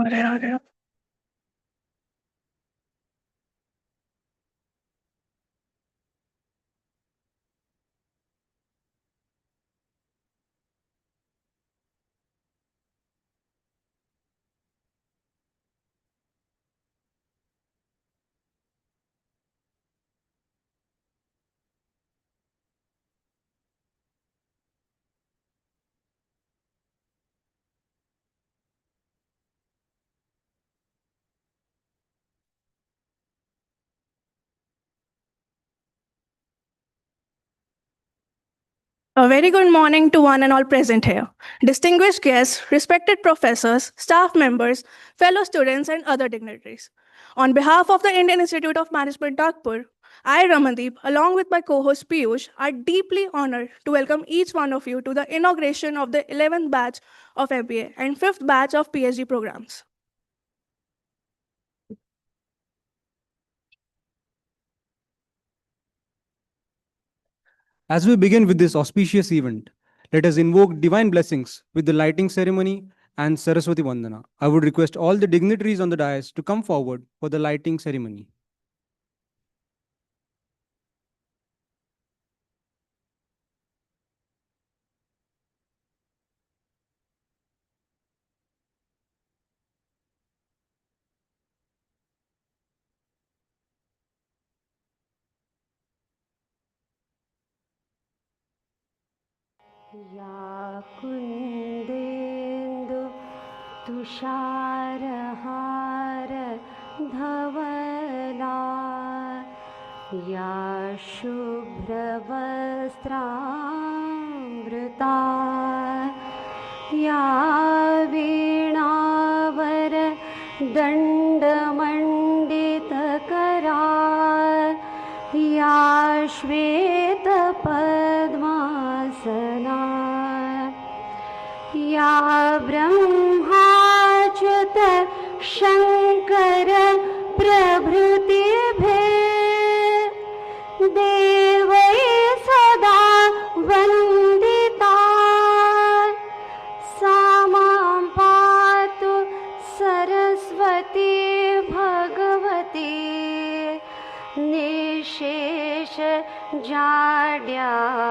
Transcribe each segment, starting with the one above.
अरे अरे A very good morning to one and all present here. Distinguished guests, respected professors, staff members, fellow students, and other dignitaries. On behalf of the Indian Institute of Management Nagpur, I, Ramandeep, along with my co-host Piyush, are deeply honored to welcome each one of you to the inauguration of the 11th batch of MBA and 5th batch of PhD programs. As we begin with this auspicious event, let us invoke divine blessings with the lighting ceremony and Saraswati Vandana. I would request all the dignitaries on the dais to come forward for the lighting ceremony. या कुन्देन्दु तुषारहार धवला या शुभ्रवस्त्रामृता या वीणावर दण्डमण्डितकरा या श्वेतपद्मासना या ब्रह्माच्युत शङ्कर प्रभृतिभिः देवैः सदा वन्दिता सा मां पातु Saraswati Bhagwati निशेष जाड्यापहा.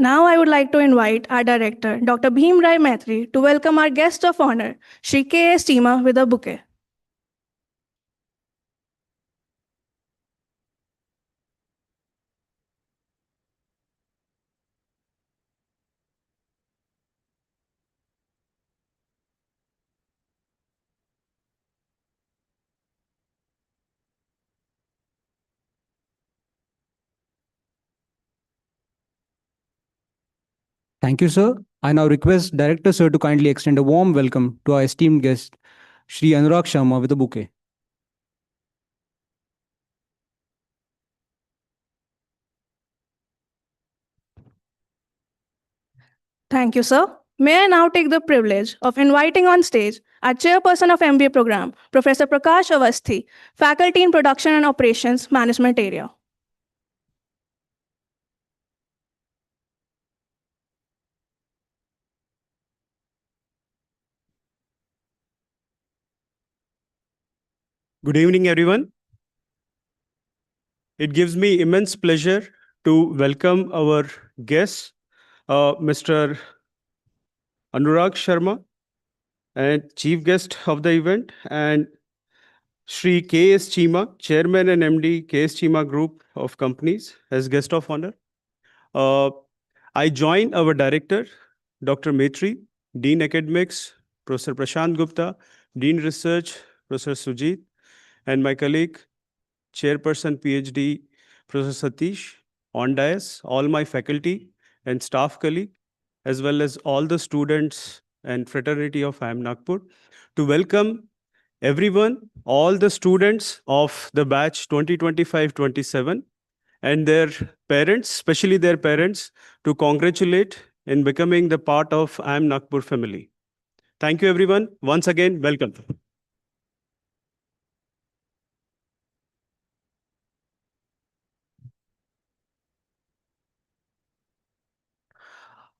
Now I would like to invite our director, Dr. Bhim Rai Maitri, to welcome our guest of honor, Shri K. Cheema, with a bouquet. Thank you, sir. I now request Director Sir to kindly extend a warm welcome to our esteemed guest, Shri Anurag Sharma, with a bouquet. Thank you, sir. May I now take the privilege of inviting on stage our chairperson of MBA program, Professor Prakash Avasthi, faculty in Production and Operations Management area. Good evening, everyone. It gives me immense pleasure to welcome our guest, Mr. Anurag Sharma, and chief guest of the event, and Shri K. Cheema, Chairman and MD, K. Cheema Group of Companies, as guest of honor. I join our director, Dr. Maitri, Dean Academics, Professor Prashant Gupta, Dean Research, Professor Sujit, and my colleague, Chairperson PhD, Professor Satish, on dais, all my faculty and staff colleague, as well as all the students and fraternity of IIM Nagpur, to welcome everyone, all the students of the batch 2025-27 and their parents, especially their parents, to congratulate in becoming the part of IIM Nagpur family. Thank you, everyone. Once again, welcome.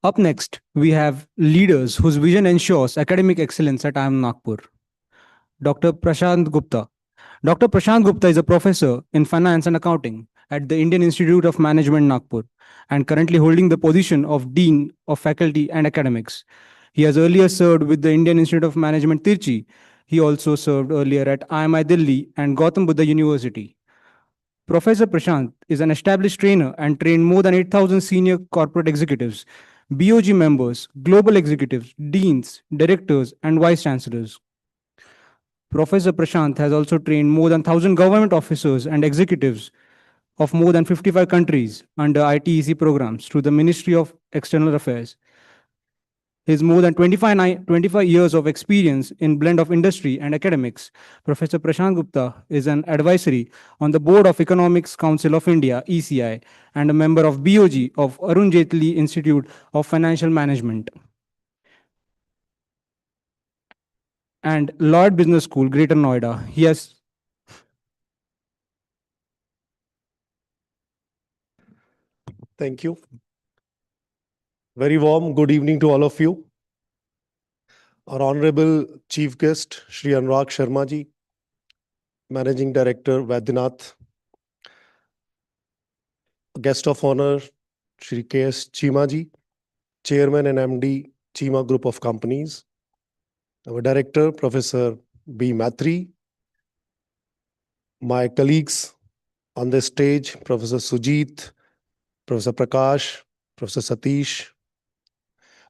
Up next, we have leaders whose vision ensures academic excellence at IIM Nagpur. Dr. Prashant Gupta. Dr. Prashant Gupta is a professor in finance and accounting at the Indian Institute of Management Nagpur and currently holding the position of Dean of Faculty and Academics. He has earlier served with the Indian Institute of Management Tirchi. He also served earlier at IIMI Delhi and Gautam Buddha University. Professor Prashant is an established trainer and trained more than 8,000 senior corporate executives, BOG members, global executives, deans, directors, and vice chancellors. Professor Prashant has also trained more than 1,000 government officers and executives of more than 55 countries under ITEC programs through the Ministry of External Affairs. His more than 25 years of experience in blend of industry and academics, Professor Prashant Gupta is an advisory on the Board of Economics Council of India, ECI, and a member of BOG of Arun Jaitley Institute of Financial Management and Lloyd Business School, Greater Noida. He has Thank you. Very warm good evening to all of you. Our Honorable Chief Guest, Shri Anurag Sharma ji, Managing Director, Baidyanath, Guest of Honour, Shri K. Cheema ji, Chairman and MD, Cheema Group of Companies, our Director, Professor B. Mathri, my colleagues on the stage, Professor Sujit, Professor Prakash, Professor Satish,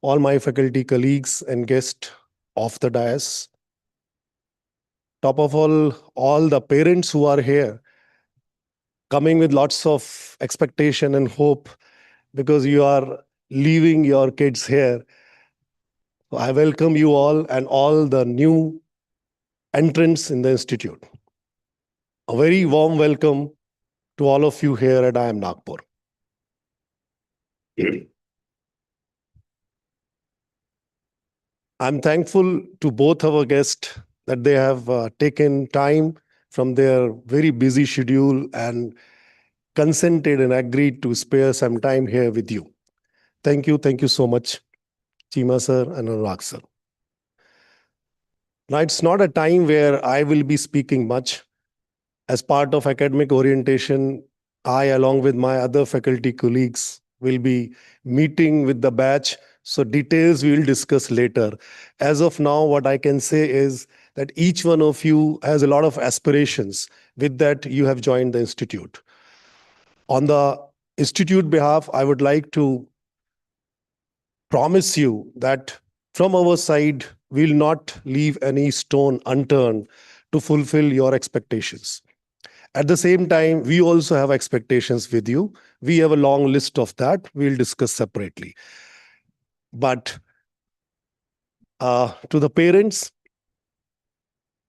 all my faculty colleagues and guests of the dais. Top of all the parents who are here, coming with lots of expectation and hope because you are leaving your kids here. So I welcome you all and all the new entrants in the institute. A very warm welcome to all of you here at IIM Nagpur. I'm thankful to both our guests that they have taken time from their very busy schedule and consented and agreed to spare some time here with you. Thank you so much, Cheema sir and Anurag sir. Now, it's not a time where I will be speaking much. As part of academic orientation, I, along with my other faculty colleagues, will be meeting with the batch. So details we will discuss later. As of now, what I can say is that each one of you has a lot of aspirations. With that, you have joined the institute. On the institute behalf, I would like to promise you that from our side, we will not leave any stone unturned to fulfill your expectations. At the same time, we also have expectations with you. We have a long list of that. We'll discuss separately. But to the parents,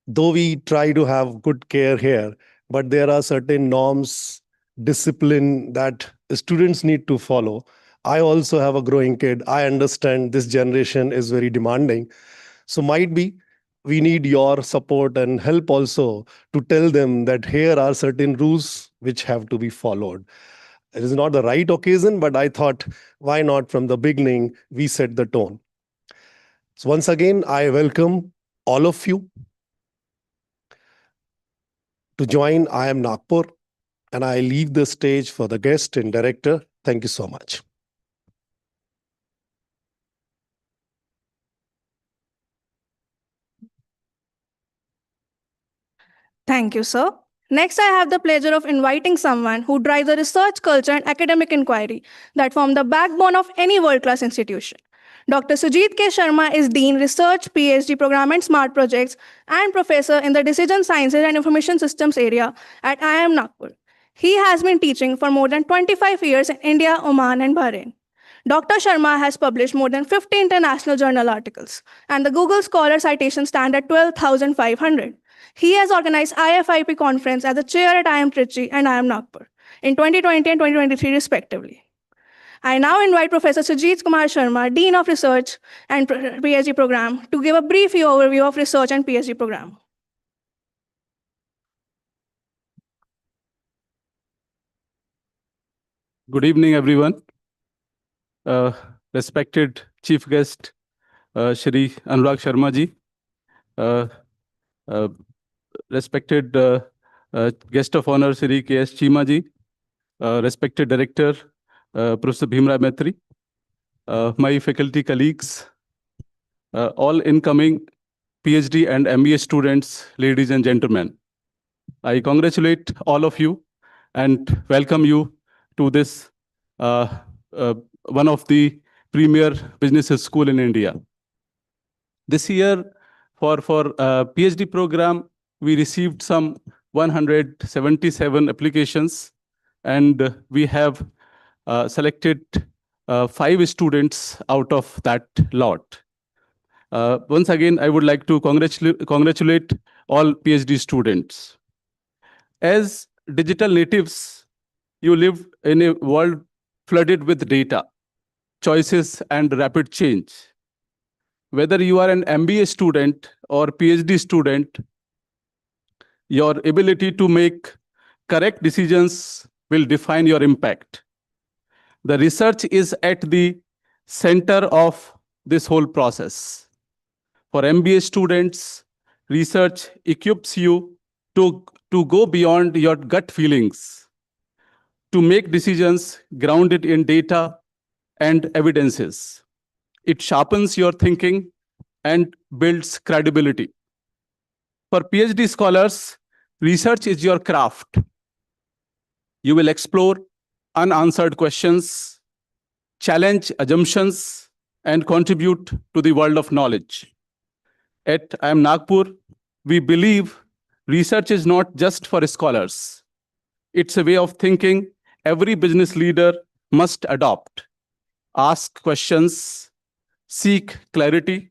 though we try to have good care here, but there are certain norms, discipline that students need to follow. I also have a growing kid. I understand this generation is very demanding. So might be we need your support and help also to tell them that here are certain rules which have to be followed. It is not the right occasion, but I thought, why not from the beginning, we set the tone. So once again, I welcome all of you to join IIM Nagpur, and I leave the stage for the guest and director. Thank you so much. Thank you, sir. Next, I have the pleasure of inviting someone who drives the research culture and academic inquiry that form the backbone of any world-class institution. Dr. Sujit K. Sharma is Dean Research, PhD Program and Smart Projects, and Professor in the Decision Sciences and Information Systems area at IIM Nagpur. He has been teaching for more than 25 years in India, Oman, and Bahrain. Dr. Sharma has published more than 50 international journal articles, and the Google Scholar citation stand at 12,500. He has organized IFIP conference as a chair at IIM Trichy and IIM Nagpur in 2020 and 2023 respectively. I now invite Professor Sujit Kumar Sharma, Dean of Research and PhD Program, to give a brief overview of research and PhD program. Good evening, everyone. Respected Chief Guest, Shri Anurag Sharma ji, respected Guest of Honour Shri K. Cheema ji, respected Director, Professor Bhimrai Maitri, my faculty colleagues, all incoming PhD and MBA students, ladies and gentlemen. I congratulate all of you and welcome you to this one of the premier business school in India. This year, for PhD program, we received some 177 applications, and we have selected 5 students out of that lot. Once again, I would like to congratulate all PhD students. As digital natives, you live in a world flooded with data, choices, and rapid change. Whether you are an MBA student or PhD student, your ability to make correct decisions will define your impact. The research is at the center of this whole process. For MBA students, research equips you to go beyond your gut feelings, to make decisions grounded in data and evidences. It sharpens your thinking and builds credibility. For PhD scholars, research is your craft. You will explore unanswered questions, challenge assumptions, and contribute to the world of knowledge. At IIM Nagpur, we believe research is not just for scholars. It's a way of thinking every business leader must adopt. Ask questions, seek clarity,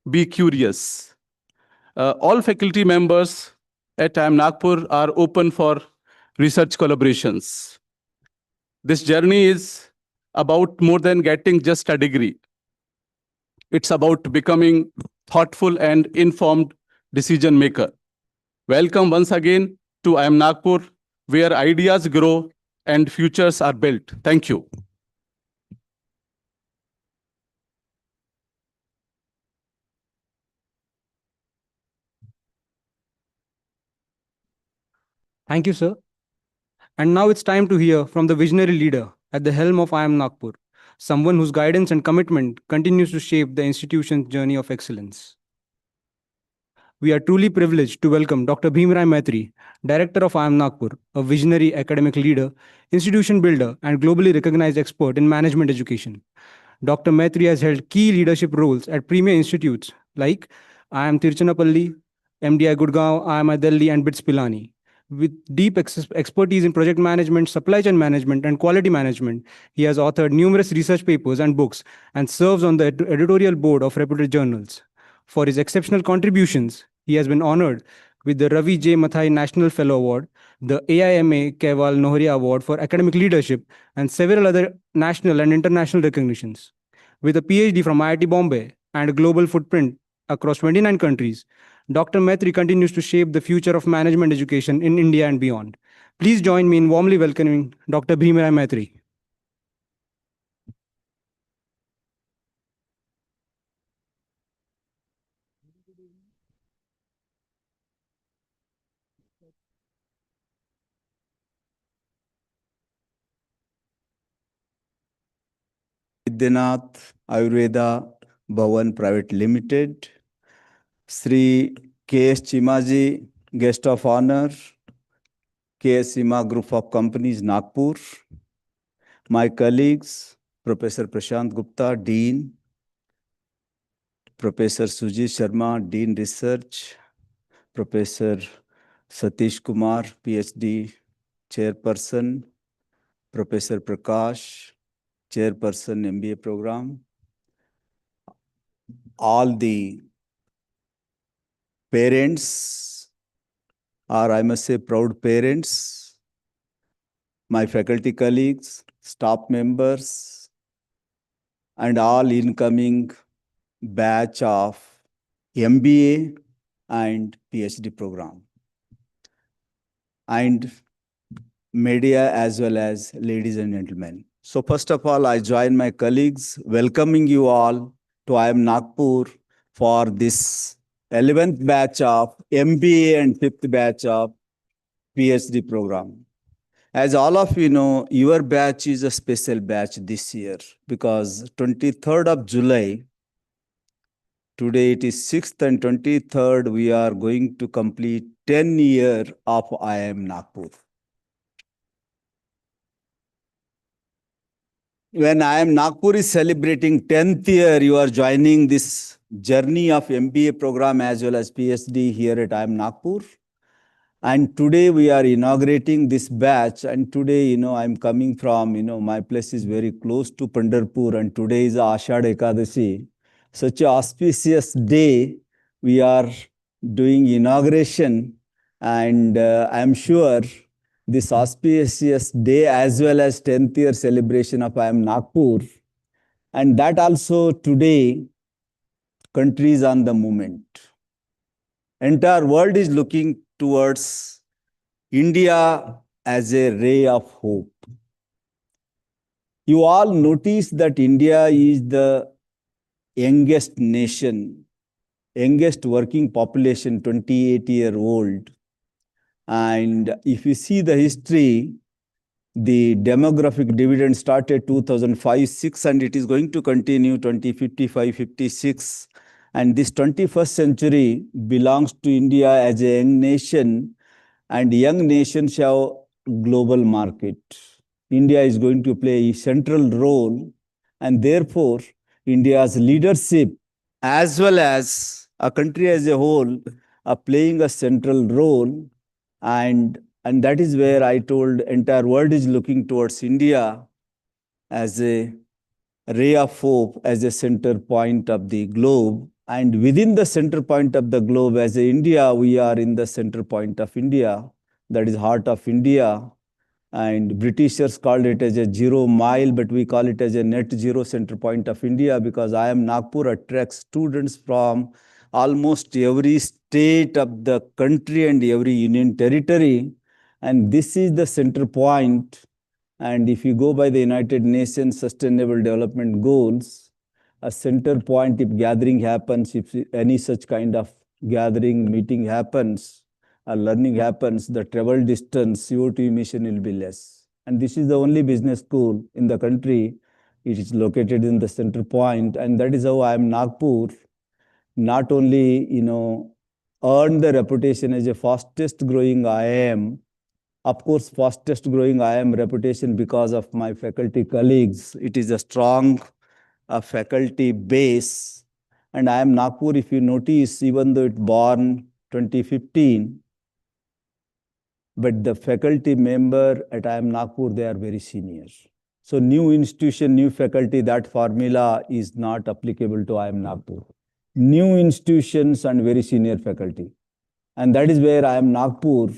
be curious. All faculty members at IIM Nagpur are open for research collaborations. This journey is about more than getting just a degree. It's about becoming thoughtful and informed decision maker. Welcome once again to IIM Nagpur, where ideas grow and futures are built. Thank you. Thank you, sir. And now it's time to hear from the visionary leader at the helm of IIM Nagpur, someone whose guidance and commitment continues to shape the institution's journey of excellence. We are truly privileged to welcome Dr. Bhimrai Maitri, Director of IIM Nagpur, a visionary academic leader, institution builder, and globally recognized expert in management education. Dr. Maitri has held key leadership roles at premier institutes like IIM Tiruchirappalli, MDI Gurgaon, IIM Delhi, and BITS Pilani. With deep expertise in project management, supply chain management, and quality management, he has authored numerous research papers and books and serves on the editorial board of reputed journals. For his exceptional contributions, he has been honored with the Ravi J. Mathai National Fellow Award, the AIMA Kewal Nohria Award for Academic Leadership, and several other national and international recognitions. With a PhD from IIT Bombay and a global footprint across 29 countries, Dr. Maitri continues to shape the future of management education in India and beyond. Please join me in warmly welcoming Dr. Bhimrai Maitri. Baidyanath Ayurveda Bhawan Private Limited, Sri K. Cheema ji, Guest of Honor, K. Cheema Group of Companies, Nagpur, my colleagues, Professor Prashant Gupta, Dean, Professor Sujit Sharma, Dean Research, Professor Satish Kumar, PhD, Chairperson, Professor Prakash, Chairperson, MBA program, all the parents, or I must say proud parents, my faculty colleagues, staff members, and all incoming batch of MBA and PhD program, and media as well as ladies and gentlemen. So first of all, I join my colleagues welcoming you all to IIM Nagpur for this 11th batch of MBA and 5th batch of PhD program. As all of you know, your batch is a special batch this year because 23rd of July, today it is 6th and 23rd, we are going to complete 10 years of IIM Nagpur. When IIM Nagpur is celebrating 10th year, you are joining this journey of MBA program as well as PhD here at IIM Nagpur. And today we are inaugurating this batch. And today, I'm coming from, my place is very close to Pandharpur, and today is Ashadha Ekadashi. Such an auspicious day, we are doing inauguration. And I'm sure this auspicious day as well as 10th year celebration of IIM Nagpur. And that also today, country is on the movement. Entire world is looking towards India as a ray of hope. You all notice that India is the youngest nation, youngest working population, 28-year-old. And if you see the history, the demographic dividend started 2005-06, and it is going to continue 2055-56. And this 21st century belongs to India as a young nation, and young nations have global market. India is going to play a central role, and therefore India's leadership as well as a country as a whole are playing a central role. And that is where I told entire world is looking towards India as a ray of hope, as a center point of the globe. And within the center point of the globe, as a India, we are in the center point of India, that is heart of India. And Britishers called it as a 0 mile, but we call it as a net zero center point of India, because IIM Nagpur attracts students from almost every state of the country and every union territory. And this is the center point. And if you go by the United Nations Sustainable Development Goals, a center point, if gathering happens, if any such kind of gathering, meeting happens, or learning happens, the travel distance, CO2 emission will be less. And this is the only business school in the country. It is located in the center point. And that is how IIM Nagpur not only, earned the reputation as a fastest growing IIM. Of course, fastest growing IIM reputation because of my faculty colleagues. It is a strong faculty base. And IIM Nagpur, if you notice, even though it born 2015, but the faculty member at IIM Nagpur, they are very senior. So new institution, new faculty, that formula is not applicable to IIM Nagpur. New institutions and very senior faculty. And that is where IIM Nagpur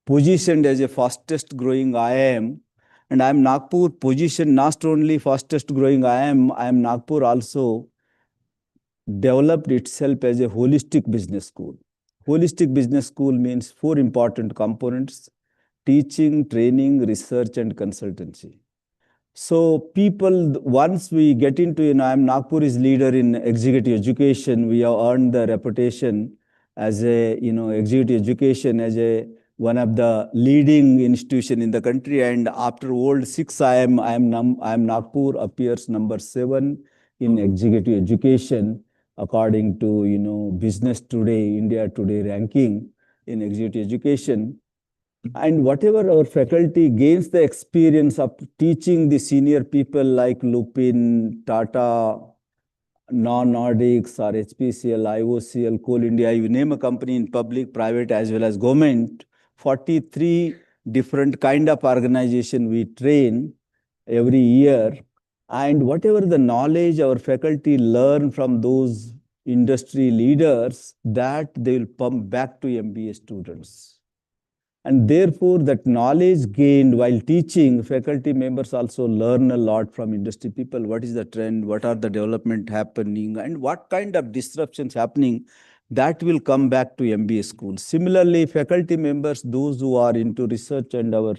positioned as a fastest growing IIM. And IIM Nagpur positioned not only fastest growing IIM Nagpur also developed itself as a holistic business school. Holistic business school means 4 important components: teaching, training, research, and consultancy. So people, once we get into, IIM Nagpur is leader in executive education. We have earned the reputation as a, executive education as a one of the leading institution in the country. And after old 6 IIM Nagpur appears number 7 in executive education, according to, Business Today, India Today ranking in executive education. And whatever our faculty gains the experience of teaching the senior people like Lupin, Tata, non-Nordics or HPCL, IOCL, Coal India, you name a company in public, private, as well as government, 43 different kind of organization we train every year. And whatever the knowledge our faculty learn from those industry leaders, that they will pump back to MBA students. And therefore, that knowledge gained while teaching, faculty members also learn a lot from industry people. What is the trend? What are the development happening? And what kind of disruptions happening? That will come back to MBA schools. Similarly, faculty members, those who are into research, and our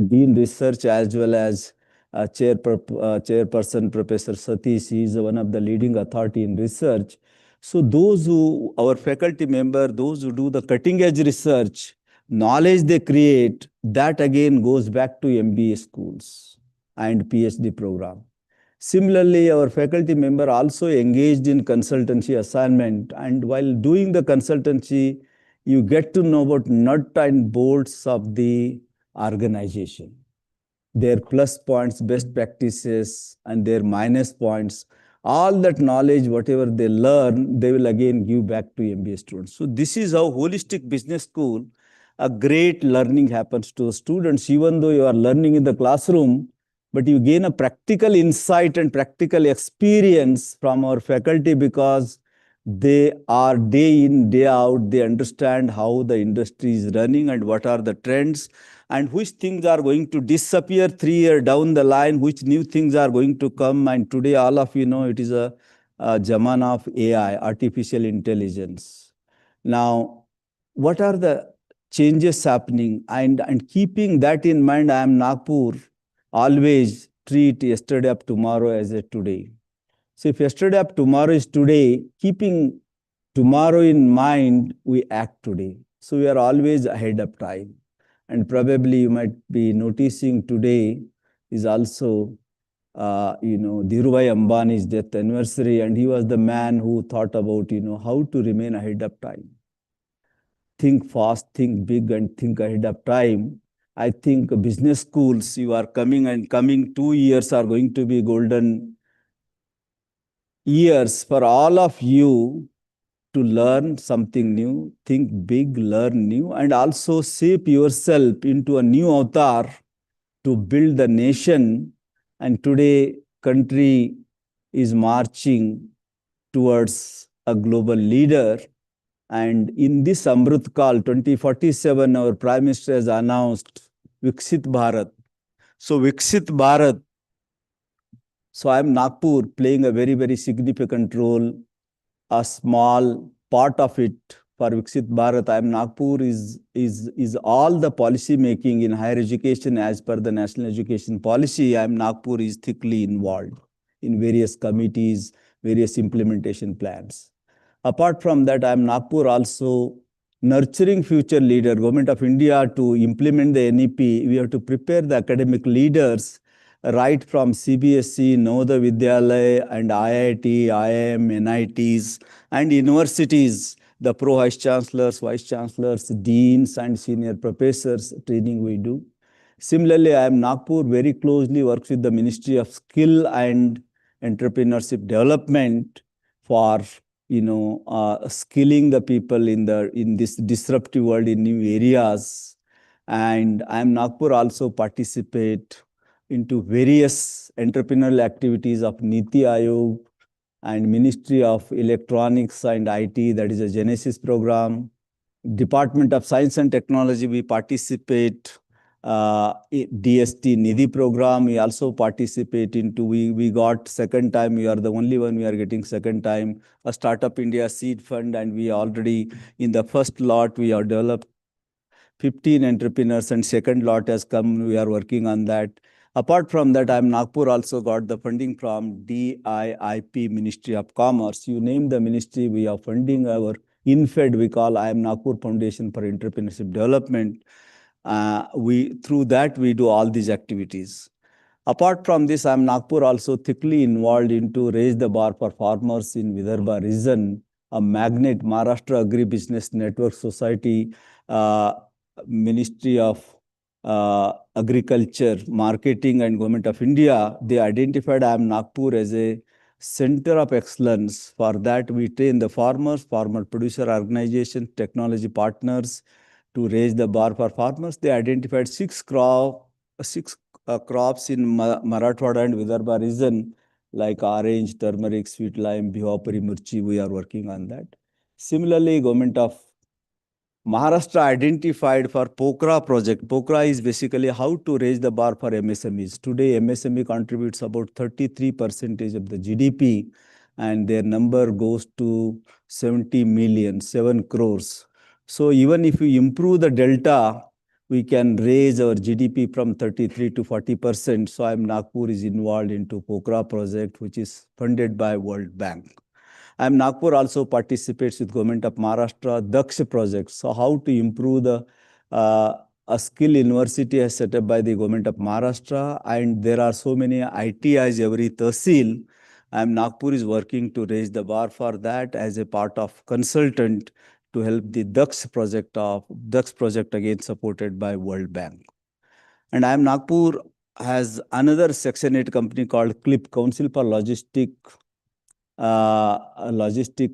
Dean Research, as well as Chairperson Professor Satish, he is one of the leading authority in research. So those who, our faculty member, those who do the cutting edge research, knowledge they create, that again goes back to MBA schools and PhD program. Similarly, our faculty member also engaged in consultancy assignment, and while doing the consultancy, you get to know about nut and bolts of the organization, their plus points, best practices, and their minus points. All that knowledge, whatever they learn, they will again give back to MBA students. So this is how holistic business school, a great learning happens to students, even though you are learning in the classroom, but you gain a practical insight and practical experience from our faculty, because they are day in, day out, they understand how the industry is running and what are the trends and which things are going to disappear 3 years down the line, which new things are going to come. And today, all of you know, it is a jamana of AI, artificial intelligence. Now, what are the changes happening? And keeping that in mind, I am Nagpur, always treat yesterday of tomorrow as a today. So if yesterday of tomorrow is today, keeping tomorrow in mind, we act today. So we are always ahead of time. And probably you might be noticing today is also, Dhirubhai Ambani's death anniversary, and he was the man who thought about, how to remain ahead of time. Think fast, think big, and think ahead of time. I think business schools, you are coming, and coming 2 years are going to be golden years for all of you to learn something new, think big, learn new, and also shape yourself into a new avatar to build the nation. And today, country is marching towards a global leader. And in this Amrit Kal 2047, our Prime Minister has announced Viksit Bharat. So Viksit Bharat, so I am Nagpur playing a very, very significant role, a small part of it for Viksit Bharat. I am Nagpur is all the policy making in higher education as per the National Education Policy. I am Nagpur is thickly involved in various committees, various implementation plans. Apart from that, I am Nagpur also nurturing future leader. Government of India to implement the NEP, we have to prepare the academic leaders right from CBSE, Navodaya Vidyalaya, and IIT, IIM, NITs, and universities, the pro-vice chancellors, vice chancellors, deans, and senior professors training we do. Similarly, I am Nagpur very closely works with the Ministry of Skill and Entrepreneurship Development for skilling the people in this disruptive world in new areas. And I am Nagpur also participate into various entrepreneurial activities of Niti Aayog and Ministry of Electronics and IT, that is a Genesis program. Department of Science and Technology, we participate DST Nidhi program. We also participate into, we got second time, we are the only one we are getting second time, a Startup India seed fund, and we already in the first lot, we have developed 15 entrepreneurs, and second lot has come, we are working on that. Apart from that, I am Nagpur also got the funding from DIIP, Ministry of Commerce. You name the ministry, we are funding our INFED, we call I am Nagpur Foundation for Entrepreneurship Development. Through that, we do all these activities. Apart from this, I am Nagpur also thickly involved into raise the bar for farmers in Vidarbha region, a magnet, Maharashtra Agri-Business Network Society, Ministry of Agriculture, Marketing, and Government of India. They identified I am Nagpur as a center of excellence. For that, we train the farmers, farmer producer organizations, technology partners to raise the bar for farmers. They identified six crops in Marathwada and Vidarbha region, like orange, turmeric, sweet lime, bihapuri, murchi. We are working on that. Similarly, government of Maharashtra identified for POKRA project. POKRA is basically how to raise the bar for MSMEs. Today, MSME contributes about 33% of the GDP, and their number goes to 70 million, 7 crores. So even if we improve the delta, we can raise our GDP from 33 to 40%. So IIM Nagpur is involved into POKRA project, which is funded by World Bank. IIM Nagpur also participates with Government of Maharashtra Daksh project. So how to improve the a skill university is set up by the Government of Maharashtra, and there are so many ITIs every tahsil. IIM Nagpur is working to raise the bar for that as a part of consultant to help the Daksh project again supported by World Bank. And IIM Nagpur has another Section 8 company called CLIP, Council for Logistic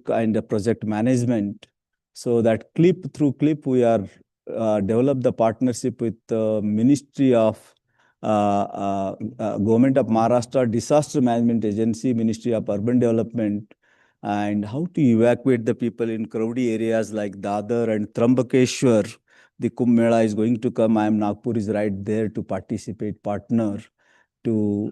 and Project Management. So that through CLIP, we are developed the partnership with the Ministry of Government of Maharashtra Disaster Management Agency, Ministry of Urban Development, and how to evacuate the people in crowded areas like Dadar and Trambakeshwar. The Kumbh Mela is going to come. IIM Nagpur is right there to participate, partner to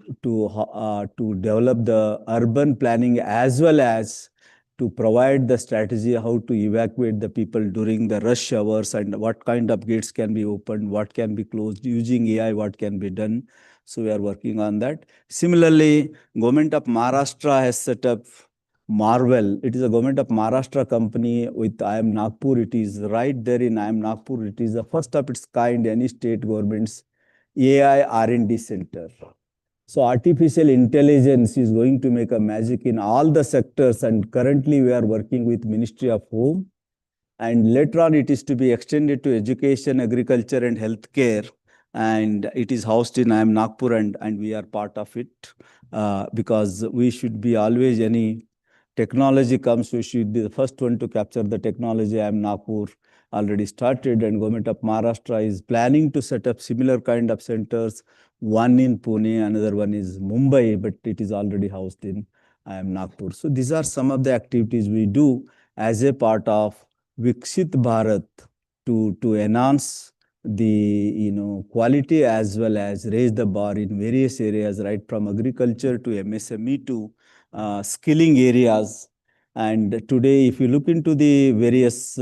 develop the urban planning as well as to provide the strategy how to evacuate the people during the rush hours and what kind of gates can be opened, what can be closed, using AI, what can be done. So we are working on that. Similarly, Government of Maharashtra has set up Marvel. It is a Government of Maharashtra company with IIM Nagpur. It is right there in IIM Nagpur. It is the first of its kind, any state government's AI R&D center. So artificial intelligence is going to make a magic in all the sectors, and currently we are working with Ministry of Home, and later on it is to be extended to education, agriculture and healthcare, and it is housed in IIM Nagpur, and we are part of it because we should be always, any technology comes, we should be the first one to capture the technology. IIM Nagpur already started, and Government of Maharashtra is planning to set up similar kind of centers. One in Pune, another one is Mumbai, but it is already housed in IIM Nagpur. So these are some of the activities we do as a part of Viksit Bharat to enhance the quality as well as raise the bar in various areas, right from agriculture to MSME to skilling areas. And today, if you look into the various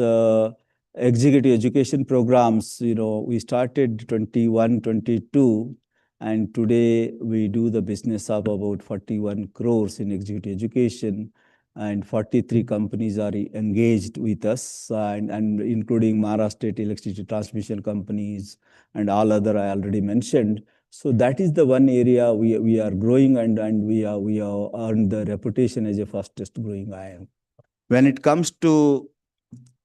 executive education programs, we started 21, 22, and today we do the business of about 41 crores in executive education, and 43 companies are engaged with us, and including Maharashtra State Electricity Transmission Companies and all other I already mentioned. So that is the one area we are growing, and we have earned the reputation as a fastest growing IIM. When it comes to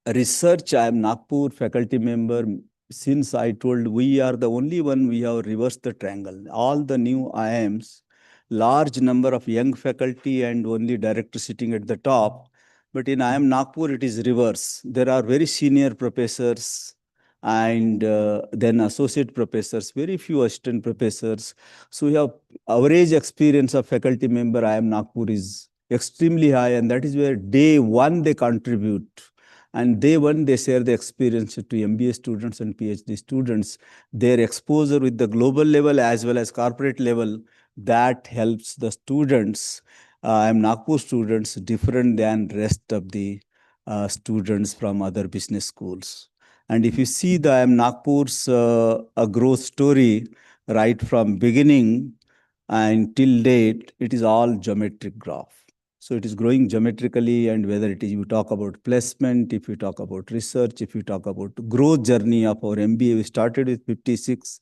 research, I am Nagpur faculty member. Since I told we are the only one, we have reversed the triangle. All the new IIMs, large number of young faculty and only director sitting at the top. But in IIM Nagpur, it is reverse. There are very senior professors and then associate professors, very few assistant professors. So we have average experience of faculty member IIM Nagpur is extremely high, and that is where day one they contribute. And day one, they share the experience to MBA students and PhD students. Their exposure with the global level as well as corporate level, that helps the students, IIM Nagpur students, different than rest of the students from other business schools. And if you see the IIM Nagpur's a growth story right from beginning and till date, it is all geometric graph. So it is growing geometrically, and whether it is you talk about placement, if you talk about research, if you talk about growth journey of our MBA, we started with 56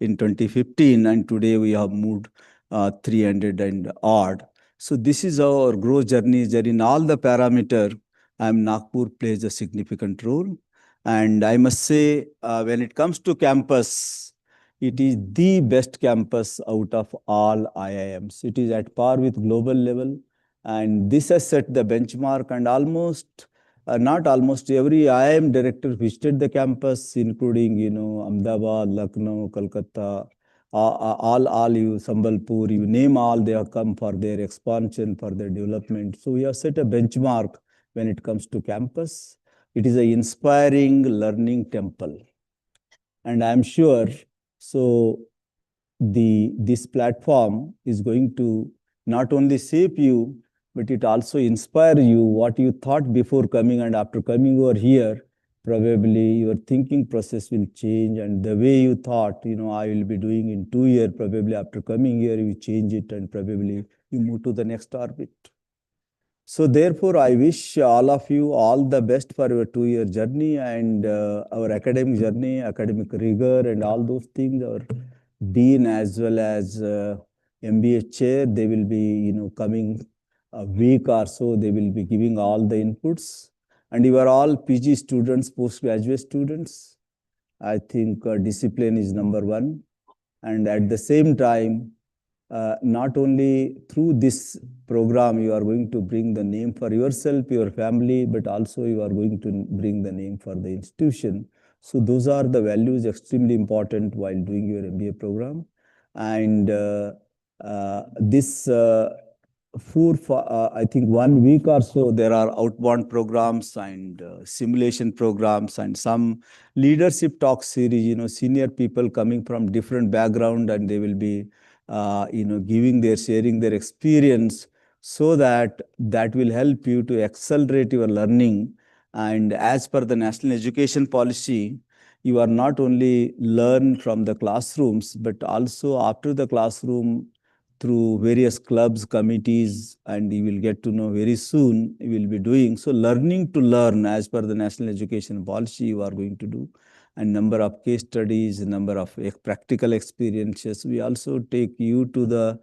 in 2015, and today we have moved 300 and odd. So this is our growth journey. There in all the parameter, IIM Nagpur plays a significant role. And I must say, when it comes to campus, it is the best campus out of all IIMs. It is at par with global level. And this has set the benchmark, and not almost every IIM director visited the campus, including, Ahmedabad, Lucknow, Kolkata, all you, Sambalpur, you name all, they have come for their expansion, for their development. So we have set a benchmark when it comes to campus. It is an inspiring learning temple. And I'm sure, so this platform is going to not only shape you, but it also inspire you what you thought before coming, and after coming over here, probably your thinking process will change, and the way you thought, I will be doing in 2 years, probably after coming here, you change it, and probably you move to the next orbit. So therefore, I wish all of you all the best for your 2-year journey and our academic journey, academic rigor, and all those things. Our dean as well as MBA chair, they will be, coming a week or so. They will be giving all the inputs. And you are all PG students, postgraduate students. I think discipline is number one. And at the same time, not only through this program, you are going to bring the name for yourself, your family, but also you are going to bring the name for the institution. So those are the values extremely important while doing your MBA program. And this I think 1 week or so, there are outbound programs and simulation programs and some leadership talk series, senior people coming from different background, and they will be sharing their experience, so that will help you to accelerate your learning. And as per the National Education Policy, you are not only learn from the classrooms, but also after the classroom through various clubs, committees, and you will get to know very soon you will be doing. So learning to learn as per the National Education Policy you are going to do. And number of case studies, number of practical experiences. We also take you to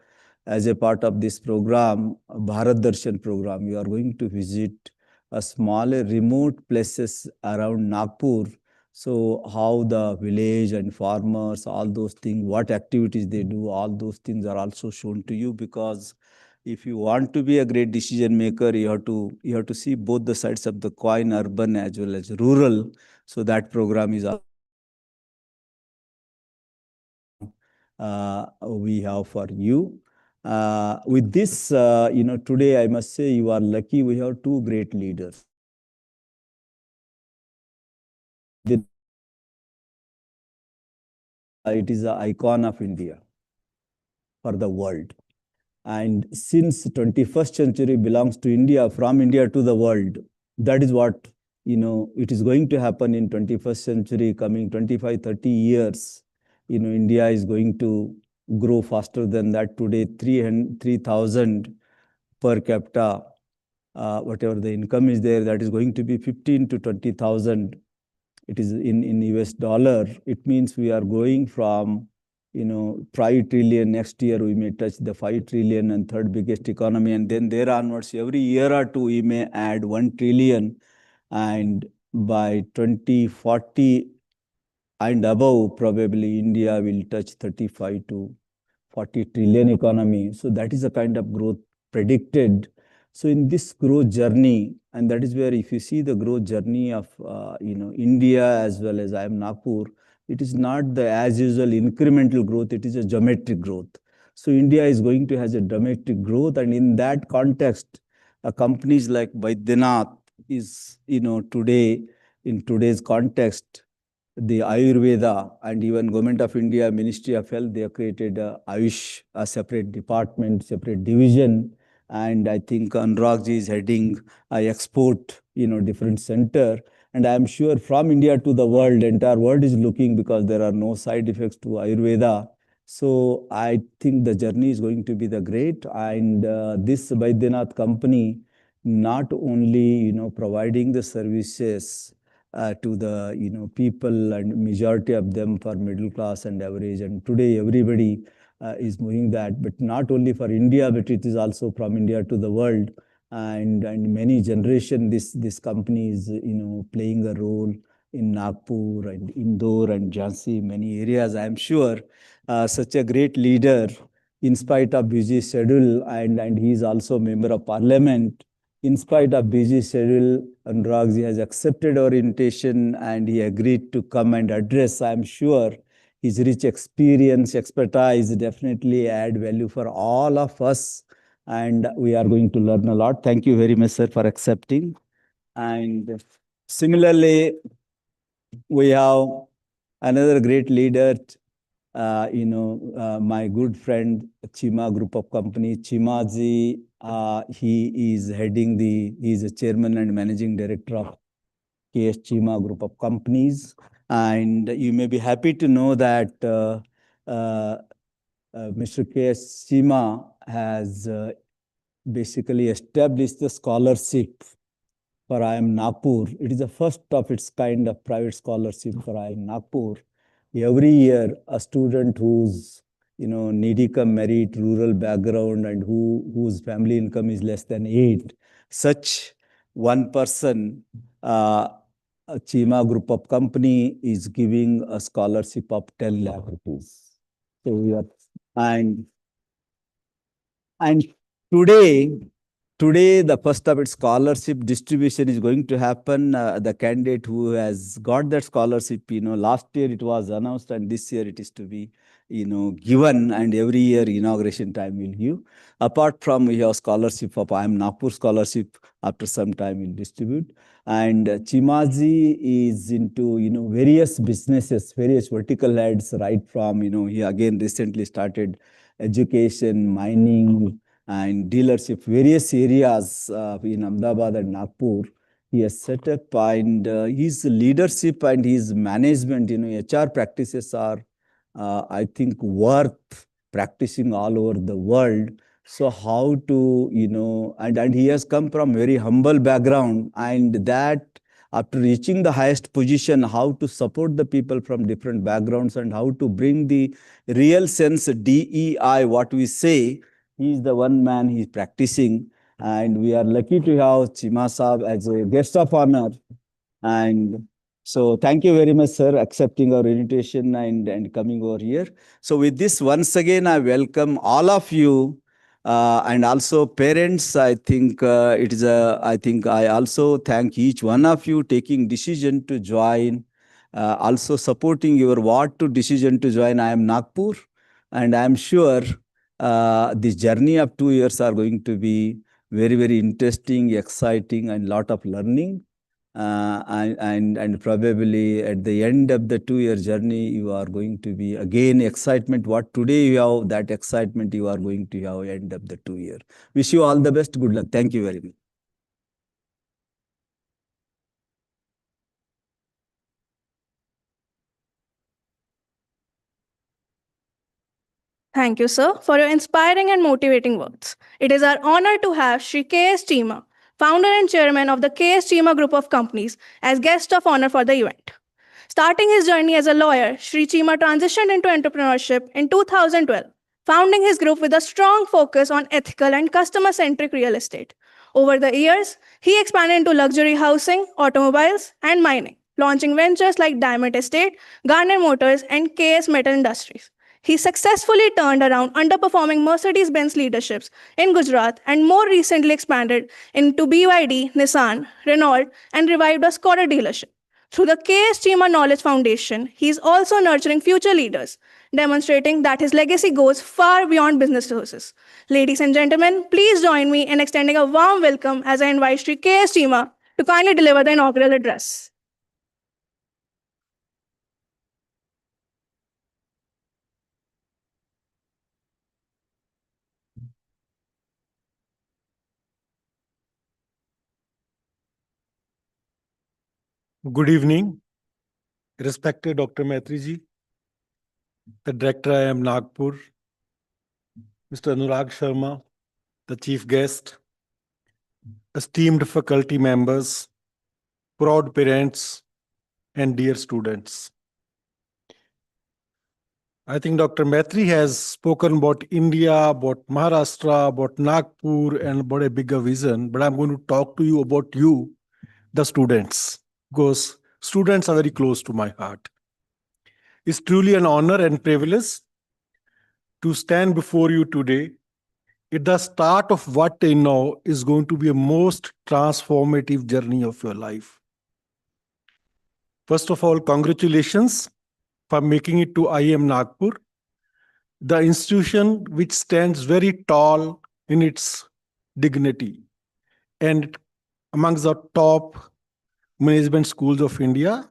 as a part of this program, Bharat Darshan program. You are going to visit a smaller remote places around Nagpur. So how the village and farmers, all those things, what activities they do, all those things are also shown to you, because if you want to be a great decision maker, you have to see both the sides of the coin, urban as well as rural. So that program is we have for you. With this, today I must say you are lucky. We have 2 great leaders. It is an icon of India for the world. And since 21st century belongs to India, from India to the world, that is what, it is going to happen in 21st century, coming 25, 30 years. India is going to grow faster than that. Today, 3,000 per capita, whatever the income is there, that is going to be 15 to 20,000. It is in US dollar. It means we are going from 5 trillion. Next year we may touch the 5 trillion and third biggest economy, and then there onwards every year or two we may add 1 trillion, and by 2040 and above probably India will touch 35 to 40 trillion economy. So that is the kind of growth predicted. So in this growth journey, and that is where if you see the growth journey of India as well as IIM Nagpur, it is not the as usual incremental growth, it is a geometric growth. So India is going to have a dramatic growth, and in that context, companies like Baidyanath is, today, in today's context, the Ayurveda and even Government of India, Ministry of Health, they have created Ayush, a separate department, separate division. And I think Anurag ji is heading a export, different center. And I'm sure from India to the world, entire world is looking, because there are no side effects to Ayurveda. So I think the journey is going to be the great. And this Baidyanath company, not only, providing the services to the, people, and majority of them for middle class and average. And today everybody is moving that, but not only for India, but it is also from India to the world. And many generation, this company is, playing a role in Nagpur and Indore and Jhansi, many areas. I am sure such a great leader in spite of busy schedule, and he is also a member of parliament. In spite of busy schedule, Anuragji has accepted our invitation and he agreed to come and address. I'm sure his rich experience, expertise definitely add value for all of us, and we are going to learn a lot. Thank you very much, sir, for accepting. And similarly, we have another great leader, my good friend, Cheema Group of Companies. Cheema ji, he is a chairman and managing director of Cheema Group of Companies. And you may be happy to know that Mr. Cheema has basically established the scholarship for IIM Nagpur. It is the first of its kind of private scholarship for IIM Nagpur. Every year, a student who's needy come merit, rural background, and whose family income is less than 8, such one person, a Cheema Group of Company is giving a scholarship of 10 lakh rupees. So we are, and Today, the first of its scholarship distribution is going to happen. The candidate who has got that scholarship, last year it was announced and this year it is to be, given, and every year inauguration time will give. Apart from we have scholarship of IIM Nagpur scholarship, after some time will distribute. And Cheema ji is into, various businesses, various vertical heads, right from, he again recently started education, mining, and dealership, various areas in Ahmedabad and Nagpur. He has set up, and his leadership and his management, HR practices are, I think, worth practicing all over the world. So how to, and he has come from very humble background, and that after reaching the highest position, how to support the people from different backgrounds and how to bring the real sense DEI, what we say. He is the one man he is practicing, and we are lucky to have Cheema Saab as a guest of honor. And so thank you very much, sir, accepting our invitation and coming over here. So with this, once again, I welcome all of you, and also parents. I think I also thank each one of you taking decision to join, also supporting your decision to join IIM Nagpur, and I am sure this journey of 2 years are going to be very, very interesting, exciting, and lot of learning. And probably at the end of the 2-year journey, you are going to be again excitement. What today you have, that excitement you are going to have end of the 2 year. Wish you all the best. Good luck. Thank you very much. Thank you, sir, for your inspiring and motivating words. It is our honor to have Shri K.S. Cheema, founder and chairman of the K.S. Cheema Group of Companies, as guest of honor for the event. Starting his journey as a lawyer, Shri Cheema transitioned into entrepreneurship in 2012, founding his group with a strong focus on ethical and customer-centric real estate. Over the years, he expanded into luxury housing, automobiles, and mining, launching ventures like Diamond Estate, Garner Motors, and KS Metal Industries. He successfully turned around underperforming Mercedes-Benz leaderships in Gujarat and more recently expanded into BYD, Nissan, Renault, and revived a Skoda dealership. Through the K.S. Cheema Knowledge Foundation, he is also nurturing future leaders, demonstrating that his legacy goes far beyond business resources. Ladies and gentlemen, please join me in extending a warm welcome as I invite Shri K.S. Cheema to kindly deliver the inaugural address. Good evening, respected Dr. Maitri ji, the Director IIM Nagpur, Mr. Anurag Sharma, the Chief Guest, esteemed faculty members, proud parents, and dear students. I think Dr. Maitri has spoken about India, about Maharashtra, about Nagpur, and about a bigger vision, but I'm going to talk to you about you, the students, because students are very close to my heart. It's truly an honor and privilege to stand before you today at the start of what I know is going to be a most transformative journey of your life. First of all, congratulations for making it to IIM Nagpur, the institution which stands very tall in its dignity and amongst the top management schools of India,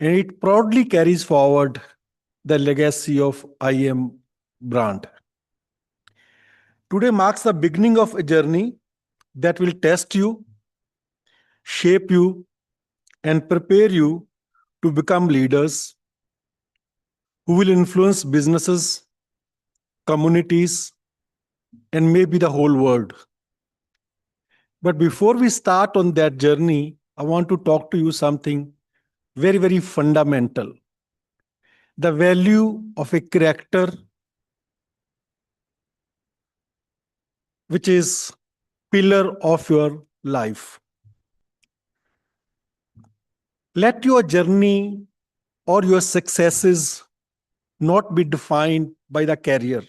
and it proudly carries forward the legacy of IIM brand. Today marks the beginning of a journey that will test you, shape you, and prepare you to become leaders who will influence businesses, communities, and maybe the whole world. But before we start on that journey, I want to talk to you something very, very fundamental. The value of a character, which is pillar of your life. Let your journey or your successes not be defined by the career.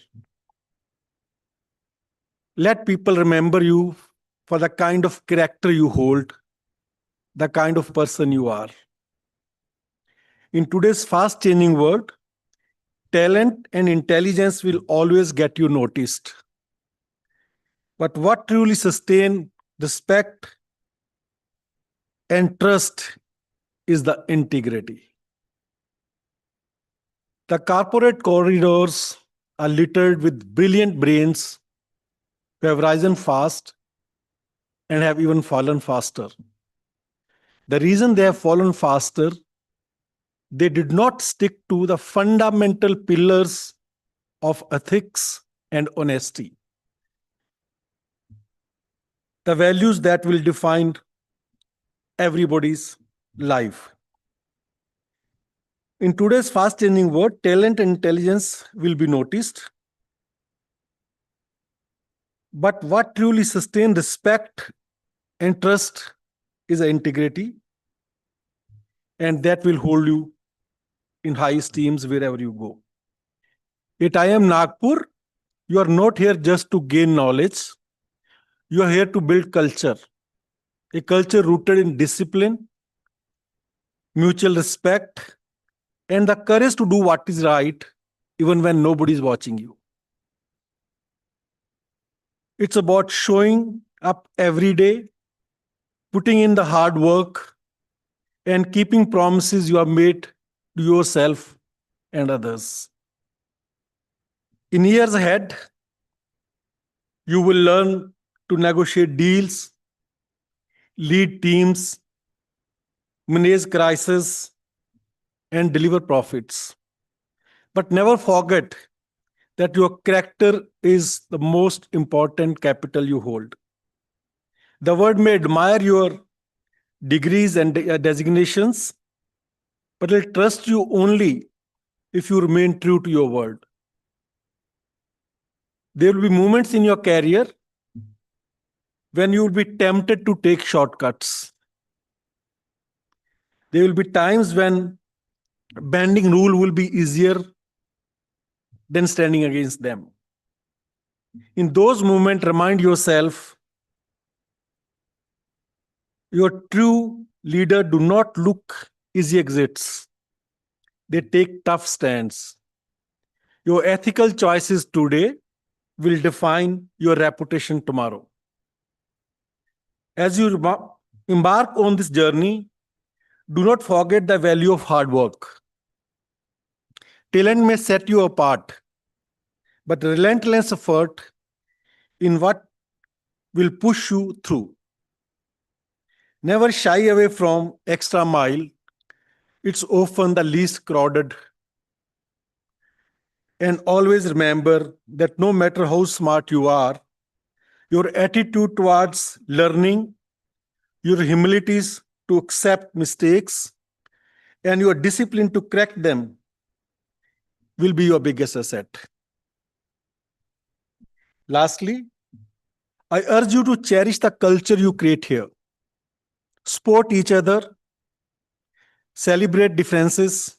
Let people remember you for the kind of character you hold, the kind of person you are. In today's fast-changing world, talent and intelligence will always get you noticed. But what truly sustains respect and trust is the integrity. The corporate corridors are littered with brilliant brains who have risen fast and have even fallen faster. The reason they have fallen faster, they did not stick to the fundamental pillars of ethics and honesty, the values that will define everybody's life. In today's fast-changing world, talent and intelligence will be noticed. But what truly sustains respect and trust is integrity, and that will hold you in high esteems wherever you go. At IIM Nagpur, you are not here just to gain knowledge. You are here to build culture, a culture rooted in discipline, mutual respect, and the courage to do what is right, even when nobody is watching you. It's about showing up every day, putting in the hard work, and keeping promises you have made to yourself and others. In years ahead, you will learn to negotiate deals, lead teams, manage crises, and deliver profits. But never forget that your character is the most important capital you hold. The world may admire your degrees and designations, but it'll trust you only if you remain true to your word. There will be moments in your career when you will be tempted to take shortcuts. There will be times when bending rule will be easier than standing against them. In those moments, remind yourself, your true leader do not look easy exits. They take tough stands. Your ethical choices today will define your reputation tomorrow. As you embark on this journey, do not forget the value of hard work. Talent may set you apart, but relentless effort in what will push you through. Never shy away from extra mile. It's often the least crowded. And always remember that no matter how smart you are, your attitude towards learning, your humility to accept mistakes, and your discipline to correct them will be your biggest asset. Lastly, I urge you to cherish the culture you create here. Support each other, celebrate differences,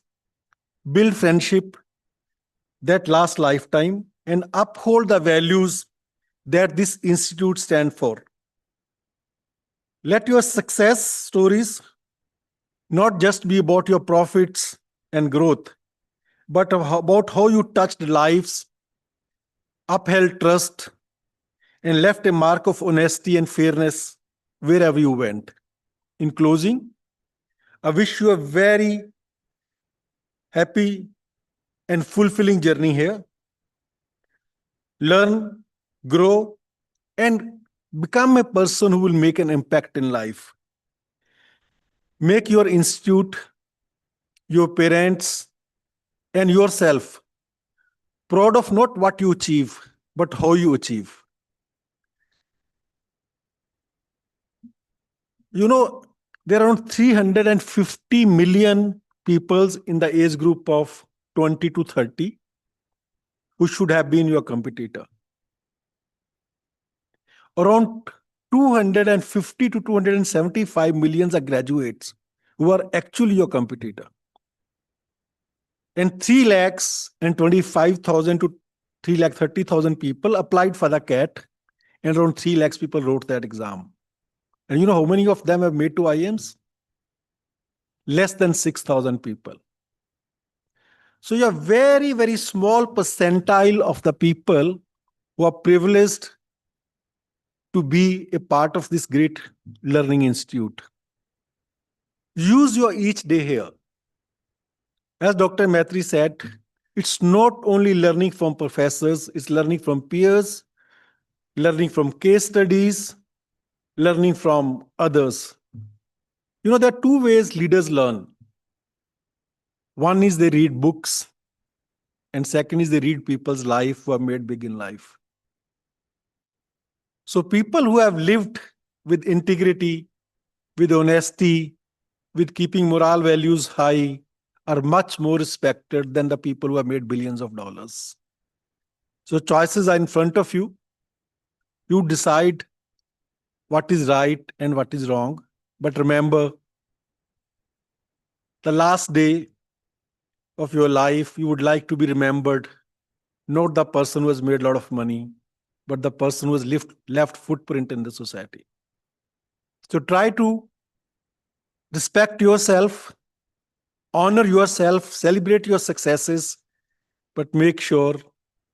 build friendship, that last lifetime and uphold the values that this institute stands for. Let your success stories not just be about your profits and growth, but about how you touched lives, upheld trust, and left a mark of honesty and fairness wherever you went. In closing, I wish you a very happy and fulfilling journey here. Learn, grow, and become a person who will make an impact in life. Make your institute, your parents, and yourself proud of not what you achieve, but how you achieve. You know, there are around 350 million people in the age group of 20 to 30 who should have been your competitor. Around 250 to 275 millions are graduates who are actually your competitor. And 3 lakhs and 25,000 to 3 lakh 30,000 people applied for the CAT, and around 3 lakhs people wrote that exam. And you know how many of them have made to IIMs? Less than 6,000 people. So you're very, very small percentile of the people who are privileged to be a part of this great learning institute. Use your each day here. As Dr. Maitri said, it's not only learning from professors, it's learning from peers, learning from case studies, learning from others. You know, there are two ways leaders learn. One is they read books, and second is they read people's life who have made big in life. So people who have lived with integrity, with honesty, with keeping moral values high are much more respected than the people who have made billions of dollars. So choices are in front of you. You decide what is right and what is wrong. But remember, the last day of your life, you would like to be remembered, not the person who has made a lot of money, but the person who has left footprint in the society. So try to respect yourself, honor yourself, celebrate your successes, but make sure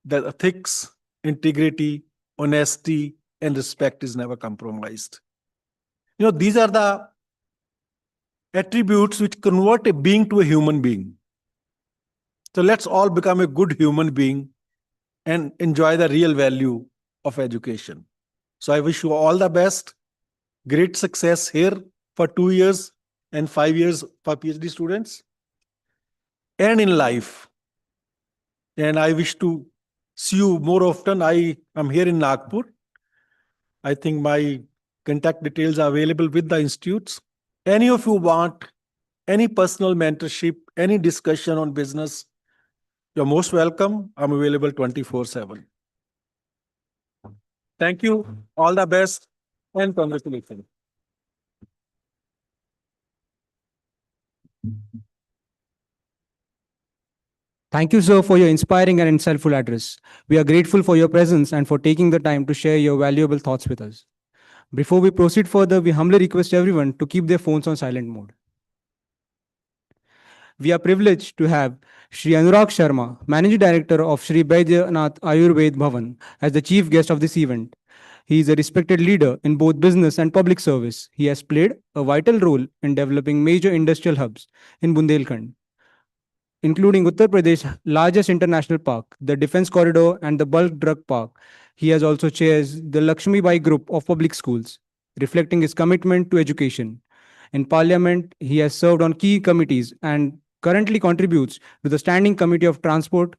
that ethics, integrity, honesty, and respect is never compromised. You know, these are the attributes which convert a being to a human being. So let's all become a good human being and enjoy the real value of education. So I wish you all the best, great success here for 2 years and 5 years for PhD students and in life. And I wish to see you more often. I am here in Nagpur. I think my contact details are available with the institutes. Any of you want any personal mentorship, any discussion on business, you're most welcome. I'm available 24/7. Thank you. All the best and congratulations. Thank you, sir, for your inspiring and insightful address. We are grateful for your presence and for taking the time to share your valuable thoughts with us. Before we proceed further, we humbly request everyone to keep their phones on silent mode. We are privileged to have Shri Anurag Sharma, Managing Director of Shri Baidyanath Ayurved Bhawan, as the chief guest of this event. He is a respected leader in both business and public service. He has played a vital role in developing major industrial hubs in Bundelkhand, including Uttar Pradesh's largest international park, the Defence Corridor, and the Bulk Drug Park. He has also chairs the Lakshmi Bai Group of public schools, reflecting his commitment to education. In Parliament, he has served on key committees and currently contributes to the Standing Committee of Transport,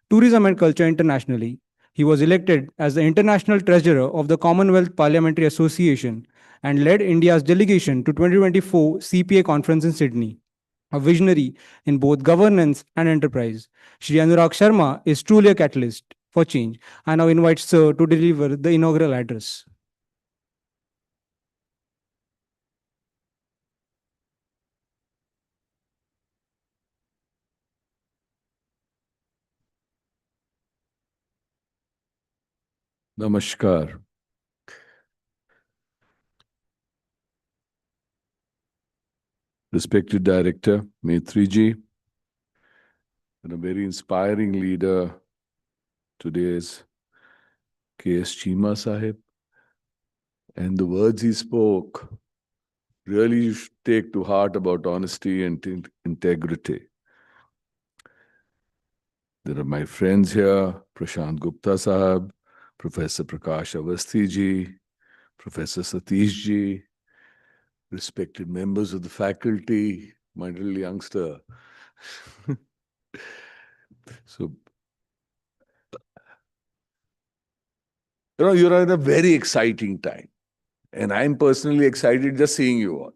Tourism and Culture internationally. He was elected as the International Treasurer of the Commonwealth Parliamentary Association and led India's delegation to 2024 CPA conference in Sydney. A visionary in both governance and enterprise, Shri Anurag Sharma is truly a catalyst for change. I now invite Sir to deliver the inaugural address. Namaskar. Respected Director, Maitri ji, and a very inspiring leader today is K.S. Cheema Sahib. And the words he spoke really you should take to heart about honesty and integrity. There are my friends here, Prashant Gupta Sahib, Professor Prakash Avasthi ji, Professor Satish ji, respected members of the faculty, my little youngster. So, you're in a very exciting time. And I'm personally excited just seeing you all.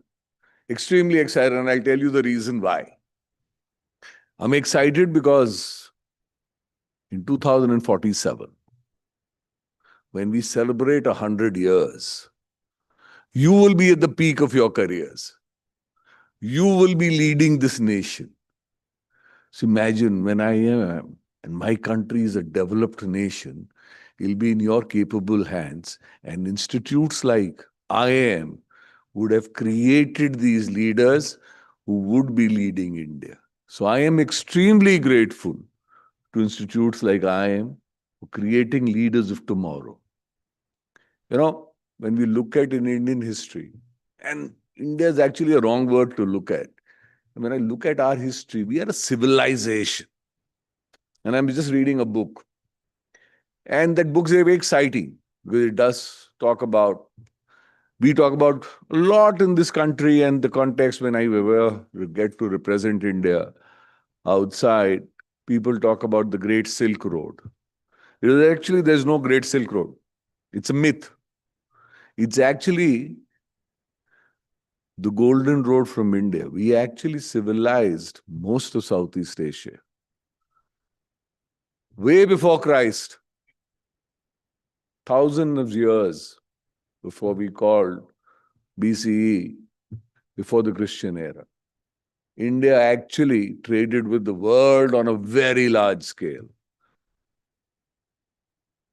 Extremely excited, and I'll tell you the reason why. I'm excited because in 2047, when we celebrate 100 years, you will be at the peak of your careers. You will be leading this nation. So imagine when I am, and my country is a developed nation, it'll be in your capable hands, and institutes like IIM would have created these leaders who would be leading India. So I am extremely grateful to institutes like IIM for creating leaders of tomorrow. When we look at in Indian history, and India is actually a wrong word to look at. When I look at our history, we are a civilization. And I'm just reading a book. And that book is very exciting because it does talk about, we talk about a lot in this country and the context when I ever get to represent India outside, people talk about the Great Silk Road. Actually, there's no Great Silk Road. It's a myth. It's actually the Golden Road from India. We actually civilized most of Southeast Asia. Way before Christ, thousands of years before we called BCE, before the Christian era. India actually traded with the world on a very large scale.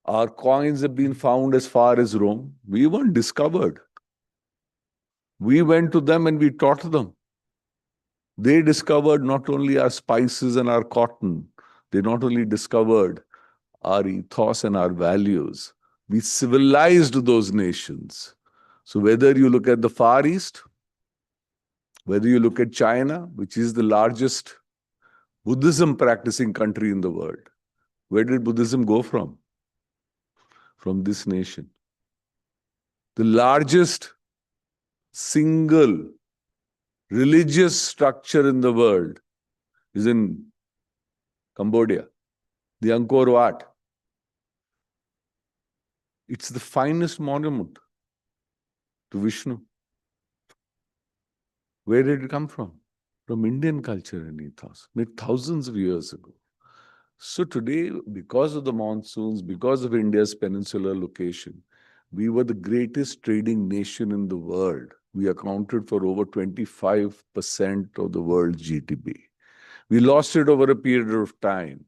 Our coins have been found as far as Rome. We weren't discovered. We went to them and we taught them. They discovered not only our spices and our cotton, they not only discovered our ethos and our values, we civilized those nations. So whether you look at the Far East, whether you look at China, which is the largest Buddhism practicing country in the world, where did Buddhism go from? From this nation. The largest single religious structure in the world is in Cambodia, the Angkor Wat. It's the finest monument to Vishnu. Where did it come from? From Indian culture and ethos, made thousands of years ago. So today, because of the monsoons, because of India's peninsular location, we were the greatest trading nation in the world. We accounted for over 25% of the world's GDP. We lost it over a period of time.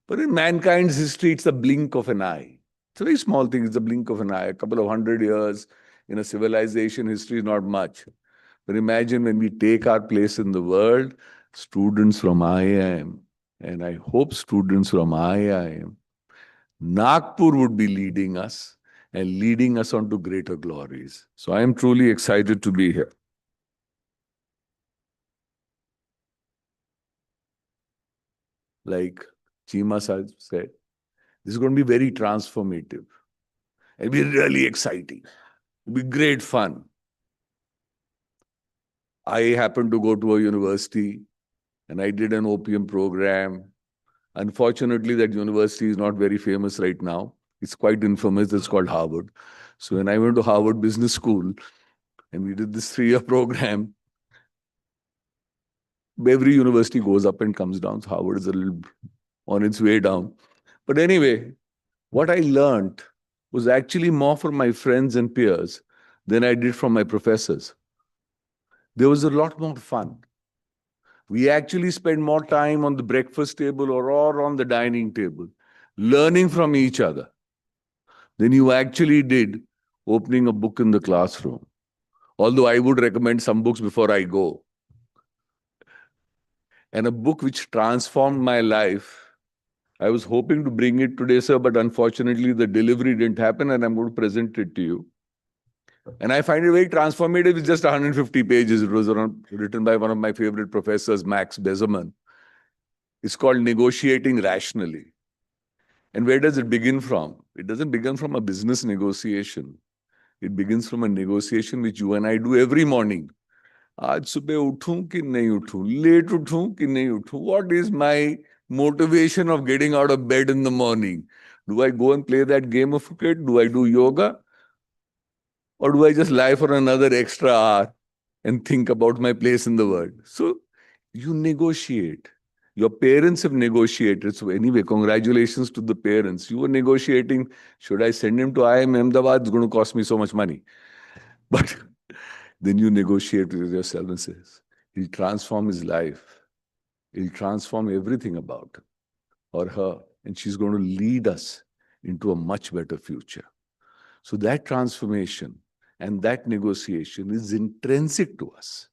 But in mankind's history, it's a blink of an eye. It's a very small thing, it's a blink of an eye. A couple of 100 years in a civilization history is not much. But imagine when we take our place in the world, students from IIM, and I hope students from IIM, Nagpur would be leading us and leading us on to greater glories. So I am truly excited to be here. Like Cheema said, this is going to be very transformative. It'll be really exciting. It'll be great fun. I happened to go to a university and I did an OPM program. Unfortunately, that university is not very famous right now. It's quite infamous. It's called Harvard. So when I went to Harvard Business School and we did this 3-year program, every university goes up and comes down. So Harvard is a little on its way down. But anyway, what I learned was actually more from my friends and peers than I did from my professors. There was a lot more fun. We actually spend more time on the breakfast table or on the dining table, learning from each other. than you actually did opening a book in the classroom. Although I would recommend some books before I go. And a book which transformed my life. I was hoping to bring it today, sir, but unfortunately the delivery didn't happen and I'm going to present it to you. And I find it very transformative. It's just 150 pages. It was written by one of my favorite professors, Max Beserman. It's called Negotiating Rationally. And where does it begin from? It doesn't begin from a business negotiation. It begins from a negotiation which you and I do every morning. आज सुबह उठूं कि नहीं उठूं, late उठूं कि नहीं उठूं. What is my motivation of getting out of bed in the morning? Do I go and play that game of cricket? Do I do yoga? Or do I just lie for another extra hour and think about my place in the world? So you negotiate. Your parents have negotiated. So anyway, congratulations to the parents. You were negotiating, should I send him to IIM Ahmedabad? It's going to cost me so much money. But then you negotiate with yourself and says, he'll transform his life. He'll transform everything about him or her. And she's going to lead us into a much better future. So that transformation and that negotiation is intrinsic to us.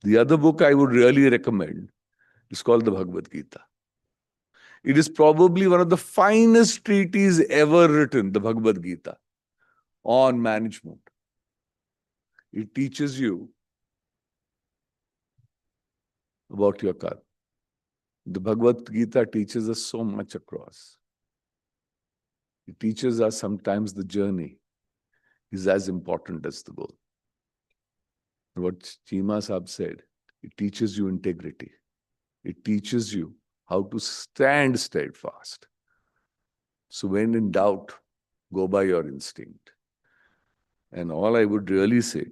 The other book I would really recommend is called the Bhagavad Gita. It is probably one of the finest treatises ever written, the Bhagavad Gita, on management. It teaches you about your karma. The Bhagavad Gita teaches us so much across. It teaches us sometimes the journey is as important as the goal. What Cheema Sahab said, it teaches you integrity. It teaches you how to stand steadfast. So when in doubt, go by your instinct. And all I would really say,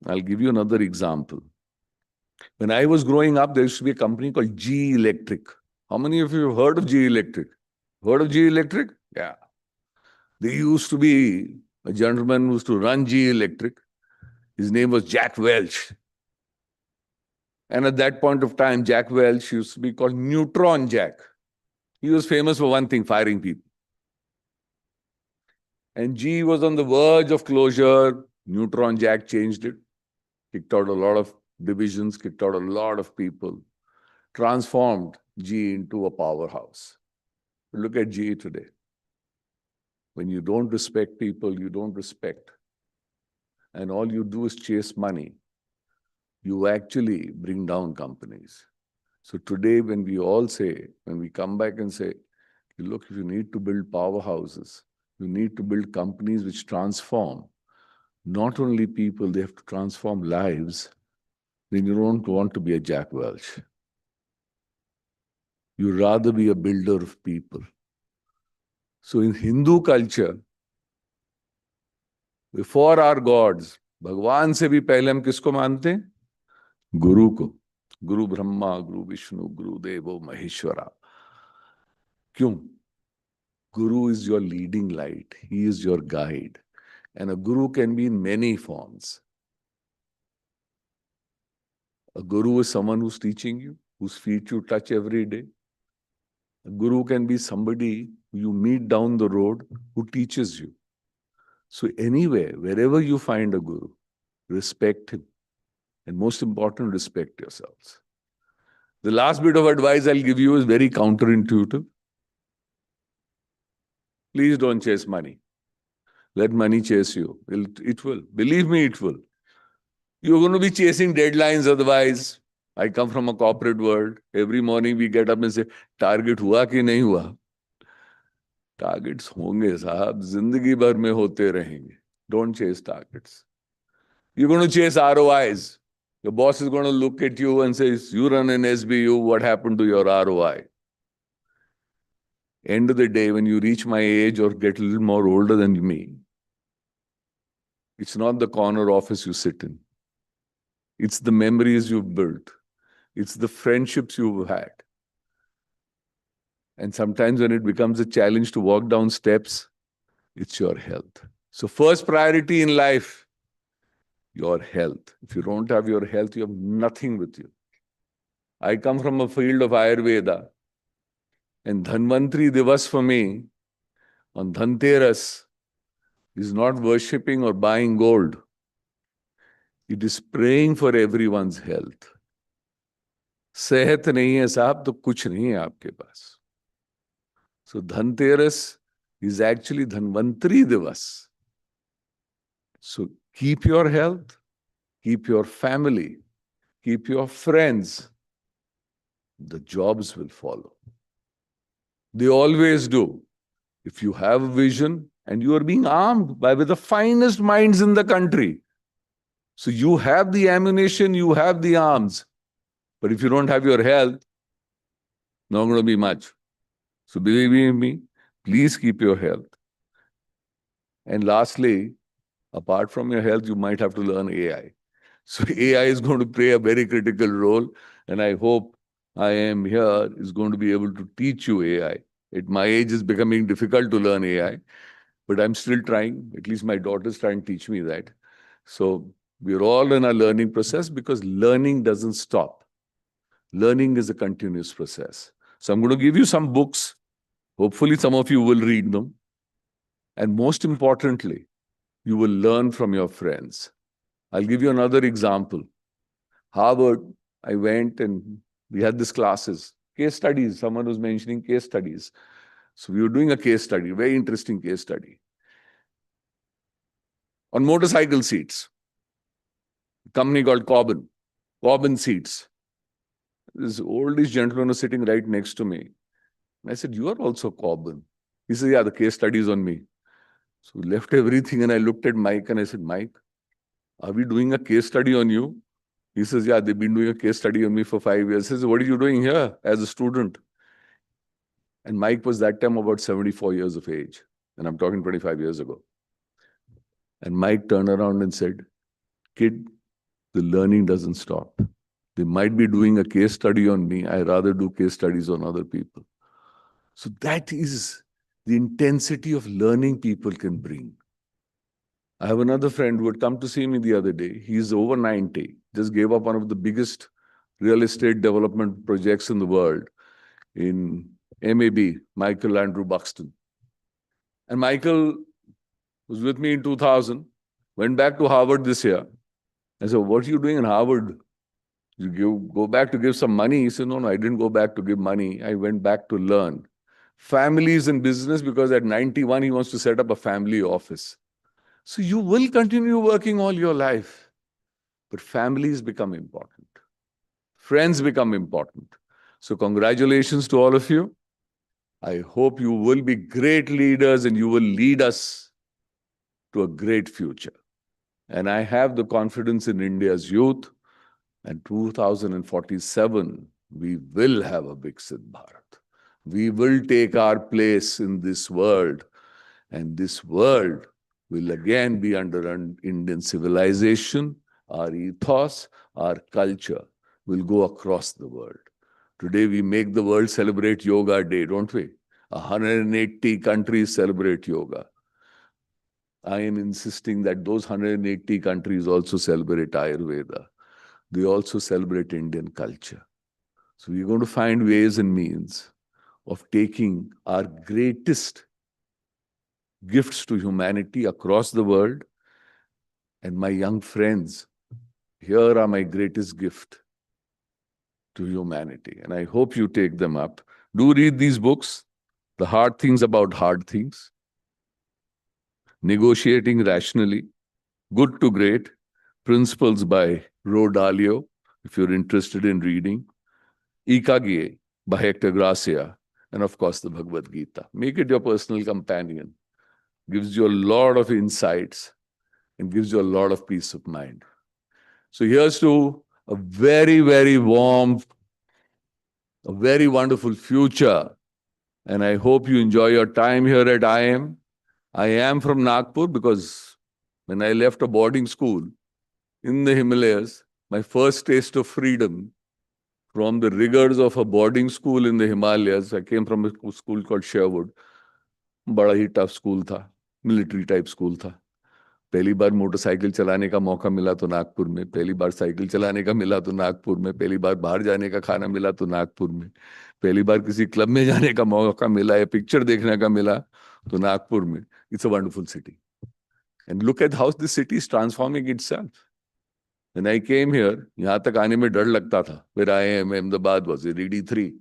I'll give you another example. When I was growing up, there used to be a company called GE Electric. How many of you have heard of GE Electric? Heard of GE Electric? Yeah. There used to be a gentleman who used to run GE Electric. His name was Jack Welch. And at that point of time, Jack Welch used to be called Neutron Jack. He was famous for one thing, firing people. And GE was on the verge of closure. Neutron Jack changed it, kicked out a lot of divisions, kicked out a lot of people, transformed GE into a powerhouse. Look at GE today. When you don't respect people, you don't respect. And all you do is chase money. You actually bring down companies. So today, when we all say, when we come back and say, look, if you need to build powerhouses, you need to build companies which transform not only people, they have to transform lives, then you don't want to be a Jack Welch. You rather be a builder of people. So in Hindu culture, before our gods, भगवान से भी पहले हम किसको मानते हैं? गुरु को. गुरु ब्रह्मा, गुरु विष्णु, गुरु देवो महेश्वरा. क्यों? Guru is your leading light. He is your guide. And a guru can be in many forms. A guru is someone who's teaching you, whose feet you touch every day. A guru can be somebody you meet down the road who teaches you. So anywhere, wherever you find a guru, respect him. And most important, respect yourselves. The last bit of advice I'll give you is very counterintuitive. Please don't chase money. Let money chase you. It will. Believe me, it will. You're going to be chasing deadlines otherwise. I come from a corporate world. Every morning we get up and say, target hua ki nahi hua? Targets honge, sahab. Zindagi bhar mein hote rahenge. Don't chase targets. You're going to chase ROIs. Your boss is going to look at you and says, you run an SBU, what happened to your ROI? End of the day, when you reach my age or get a little more older than me, it's not the corner office you sit in. It's the memories you've built. It's the friendships you've had. And sometimes when it becomes a challenge to walk down steps, it's your health. So first priority in life, your health. If you don't have your health, you have nothing with you. I come from a field of Ayurveda. And Dhanvantri Divas for me, on Dhanteras, is not worshipping or buying gold. It is praying for everyone's health. सेहत नहीं है साहब तो कुछ नहीं है आपके पास. So Dhanteras is actually Dhanvantri Divas. So keep your health, keep your family, keep your friends. The jobs will follow. They always do. If you have a vision and you are being armed with the finest minds in the country, so you have the ammunition, you have the arms. But if you don't have your health, not going to be much. So believe in me, please keep your health. And lastly, apart from your health, you might have to learn AI. So AI is going to play a very critical role. And I hope IIM here is going to be able to teach you AI. At my age, it's becoming difficult to learn AI, but I'm still trying. At least my daughter's trying to teach me that. So we're all in a learning process because learning doesn't stop. Learning is a continuous process. So I'm going to give you some books. Hopefully, some of you will read them. And most importantly, you will learn from your friends. I'll give you another example. Harvard, I went and we had these classes, case studies. Someone was mentioning case studies. So we were doing a case study, very interesting case study. On motorcycle seats, a company called Corbin seats. This oldish gentleman was sitting right next to me. And I said, "You are also Corbin." He said, "Yeah, the case study is on me." So we left everything and I looked at Mike and I said, "Mike, are we doing a case study on you?" He says, "Yeah, they've been doing a case study on me for 5 years." He says, "What are you doing here as a student?" And Mike was that time about 74 years of age. And I'm talking 25 years ago. And Mike turned around and said, "Kid, the learning doesn't stop. They might be doing a case study on me. I rather do case studies on other people." So that is the intensity of learning people can bring. I have another friend who had come to see me the other day. He's over 90, just gave up one of the biggest real estate development projects in the world in MAB, Michael Andrew Buxton. And Michael was with me in 2000, went back to Harvard this year. I said, "What are you doing in Harvard? You go back to give some money?" He said, "No, I didn't go back to give money. I went back to learn. Families in business, because at 91, he wants to set up a family office." So you will continue working all your life, but families become important. Friends become important. So congratulations to all of you. I hope you will be great leaders and you will lead us to a great future. And I have the confidence in India's youth. And 2047, we will have a Viksit Bharat. We will take our place in this world. And this world will again be under an Indian civilization. Our ethos, our culture will go across the world. Today, we make the world celebrate Yoga Day, don't we? 180 countries celebrate yoga. I am insisting that those 180 countries also celebrate Ayurveda. They also celebrate Indian culture. So we're going to find ways and means of taking our greatest gifts to humanity across the world. And my young friends, here are my greatest gift to humanity. And I hope you take them up. Do read these books, The Hard Things About Hard Things, Negotiating Rationally, Good to Great, Principles by Rodalio, if you're interested in reading, Ikagie by Hector Gracia, and of course the Bhagavad Gita. Make it your personal companion. Gives you a lot of insights and gives you a lot of peace of mind. So here's to a very, very warm, a very wonderful future. And I hope you enjoy your time here at IIM. I am from Nagpur because when I left a boarding school in the Himalayas, my first taste of freedom from the rigors of a boarding school in the Himalayas, I came from a school called Sherwood. बड़ा ही tough school था, military type school था. पहली बार motorcycle चलाने का मौका मिला तो नागपुर में, पहली बार साइकिल चलाने का मिला तो नागपुर में, पहली बार बाहर जाने का खाना मिला तो नागपुर में, पहली बार किसी क्लब में जाने का मौका मिला या पिक्चर देखने का मिला तो नागपुर में. It's a wonderful city. And look at how the city is transforming itself. When I came here, यहाँ तक आने में डर लगता था. Where IIM Ahmedabad was it ED3.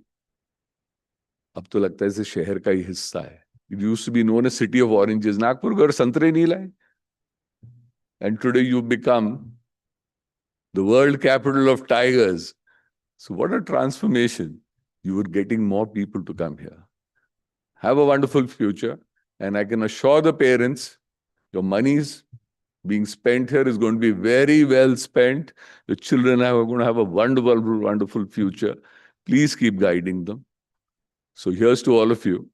अब तो लगता है इसे शहर का ही हिस्सा है. It used to be known as city of oranges. Nagpur को संतरे नहीं लाए. And today you've become the world capital of tigers. So what a transformation. You were getting more people to come here. Have a wonderful future. And I can assure the parents, your monies being spent here is going to be very well spent. The children are going to have a wonderful, wonderful future. Please keep guiding them. So here's to all of you.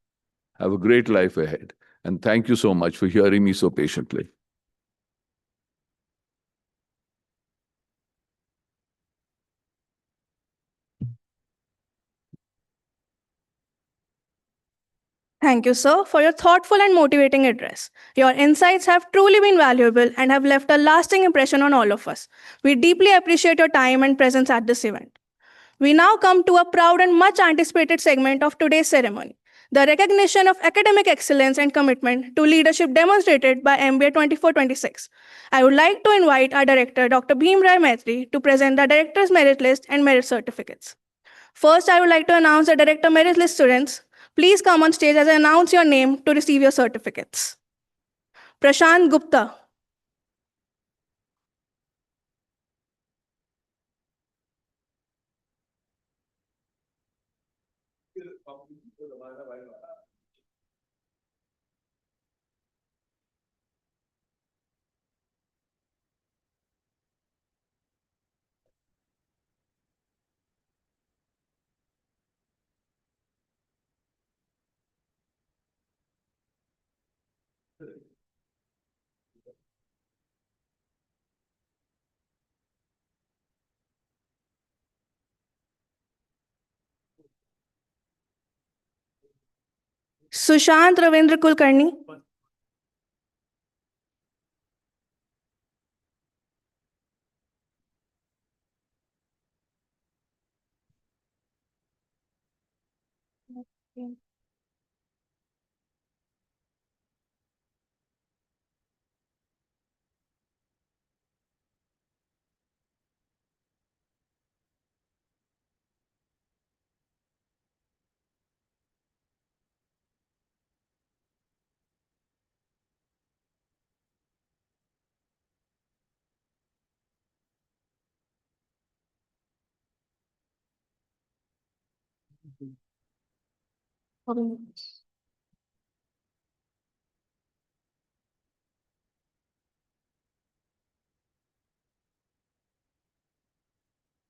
Have a great life ahead. And thank you so much for hearing me so patiently. Thank you, sir, for your thoughtful and motivating address. Your insights have truly been valuable and have left a lasting impression on all of us. We deeply appreciate your time and presence at this event. We now come to a proud and much anticipated segment of today's ceremony, the recognition of academic excellence and commitment to leadership demonstrated by MBA 24-26. I would like to invite our director, Dr. Bhimrai Maitri, to present the director's merit list and merit certificates. First, I would like to announce the director merit list students. Please come on stage as I announce your name to receive your certificates. Prashant Gupta. Sushant Ravindra Kulkarni.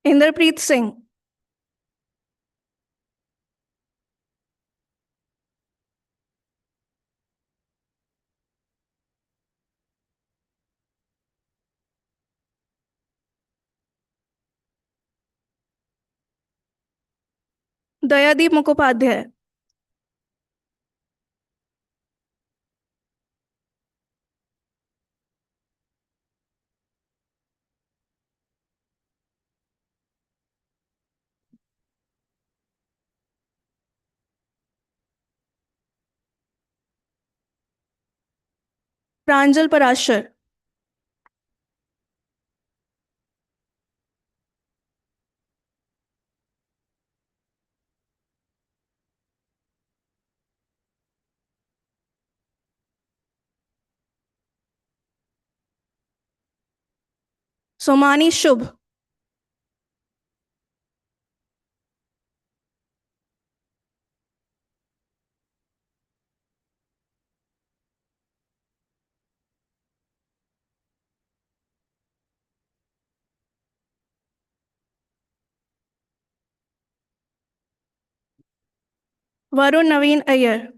Inderpreet Singh. Dayadeep Mukhopadhyay. Pranjal Parashar. Somani Shubh. Varun Naveen Iyer.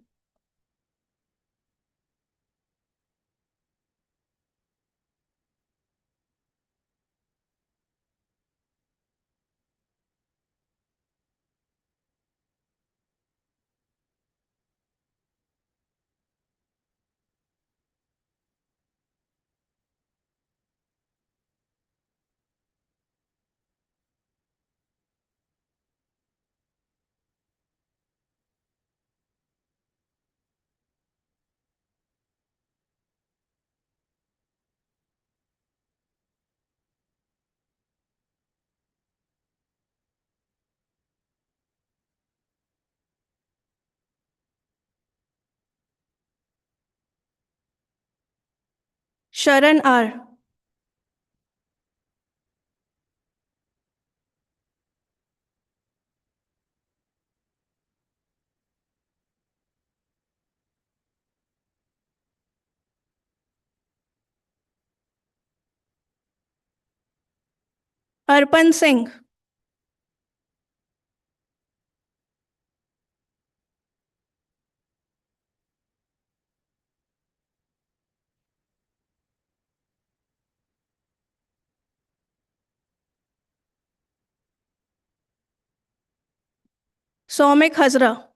Sharan R. Arpan Singh. Soumik Hazra.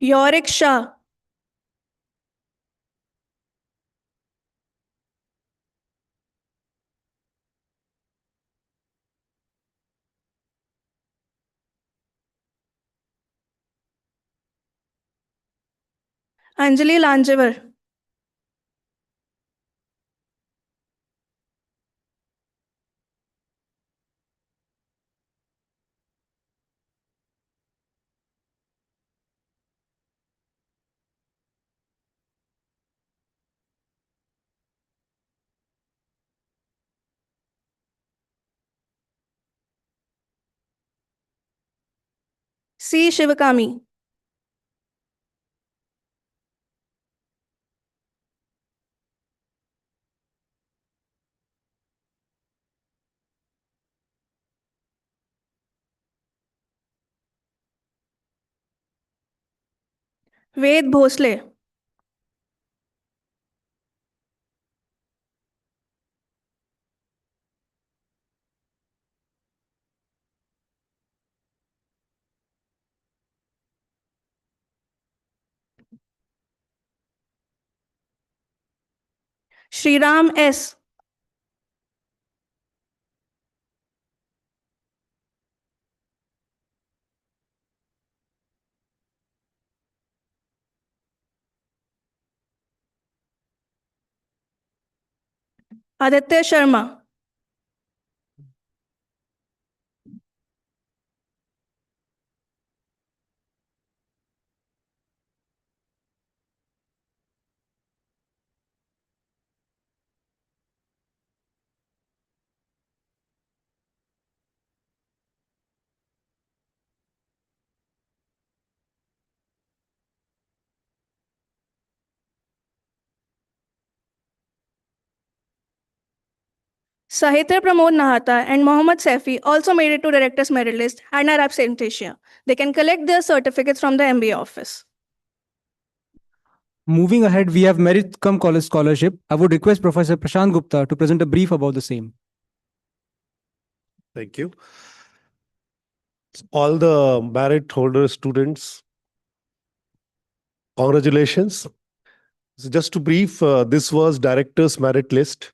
Yorick Shah. Anjali Lanjevar. C. Shivakami. Ved Bhosle. Shriram S. Aditya Sharma. Sahitya Pramod Nahata and Mohammad Saifi also made it to Director's Merit List and are absentia. They can collect their certificates from the MBA office. Moving ahead, we have Merit Cum College Scholarship. I would request Professor Prashant Gupta to present a brief about the same. Thank you. All the merit holder students, congratulations. So just to brief, this was director's merit list,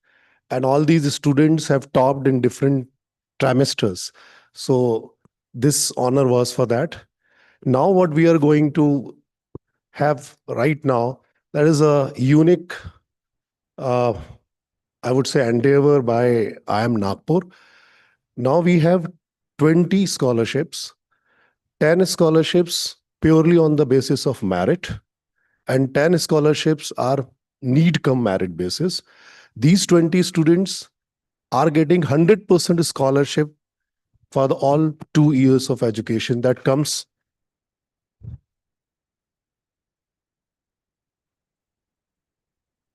and all these students have topped in different trimesters. So this honor was for that. Now what we are going to have right now, that is a unique, I would say, endeavor by IIM Nagpur. Now we have 20 scholarships, 10 scholarships purely on the basis of merit, and 10 scholarships are need cum merit basis. These 20 students are getting 100% scholarship for all 2 years of education that comes.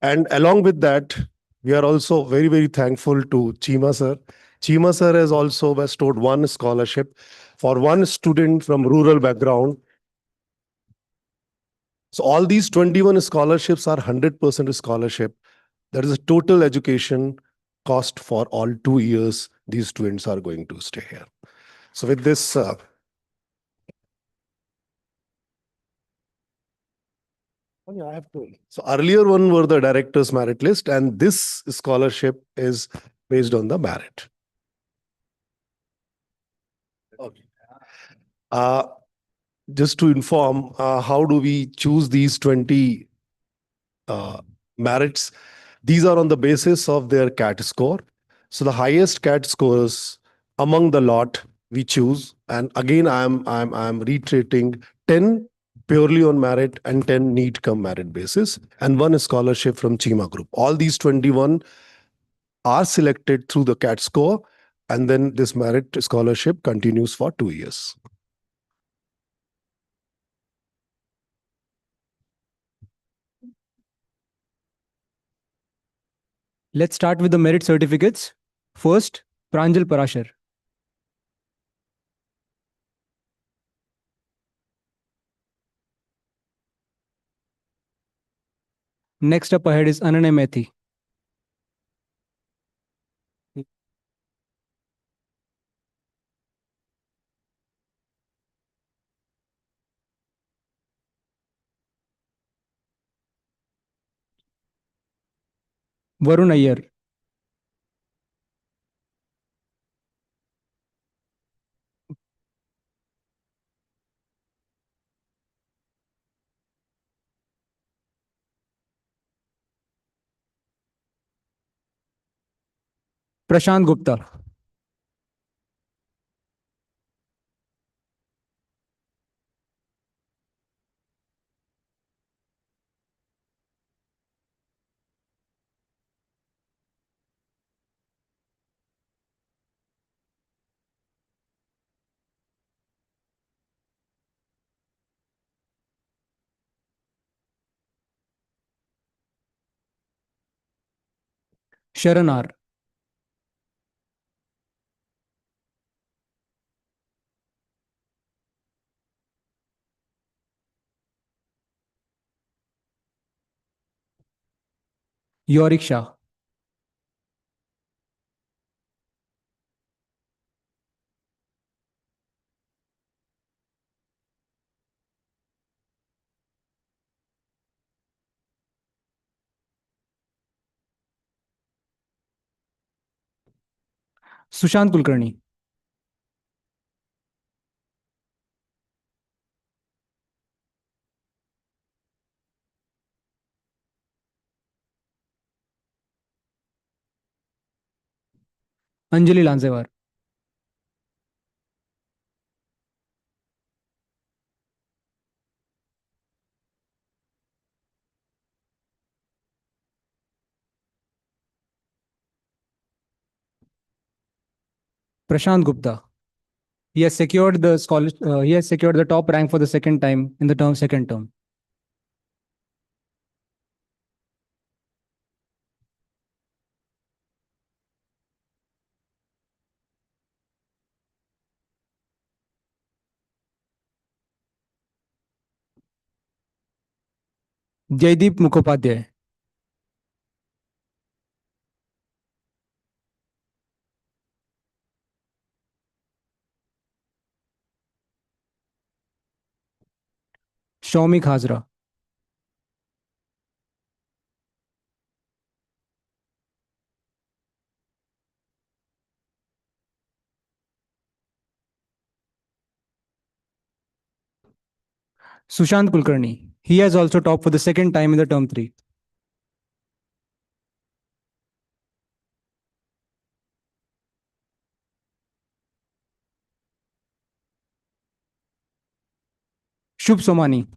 And along with that, we are also very, very thankful to Cheema sir. Cheema sir has also bestowed one scholarship for one student from rural background. So all these 21 scholarships are 100% scholarship. That is a total education cost for all 2 years these students are going to stay here. So with this, I have to. So earlier one were the director's merit list, and this scholarship is based on the merit. Okay. Just to inform, how do we choose these 20 merits. These are on the basis of their CAT score. So the highest CAT scores among the lot we choose. And again, I'm reiterating 10 purely on merit and 10 need come merit basis, and one scholarship from Cheema Group. All these 21 are selected through the CAT score, and then this merit scholarship continues for 2 years. Let's start with the merit certificates. First, Pranjal Parashar. Next up ahead is Ananya Methi. Varun Iyer. Prashant Gupta. Sharan R. Yorick Shah. Sushant Kulkarni. Anjali Lanzewar. Prashant Gupta. He has secured the he has secured the top rank for the second time in the second term. Jaideep Mukhopadhyay. Shaumik Hazra. Sushant Kulkarni. He has also topped for the second time in the term 3. Shubh Somani.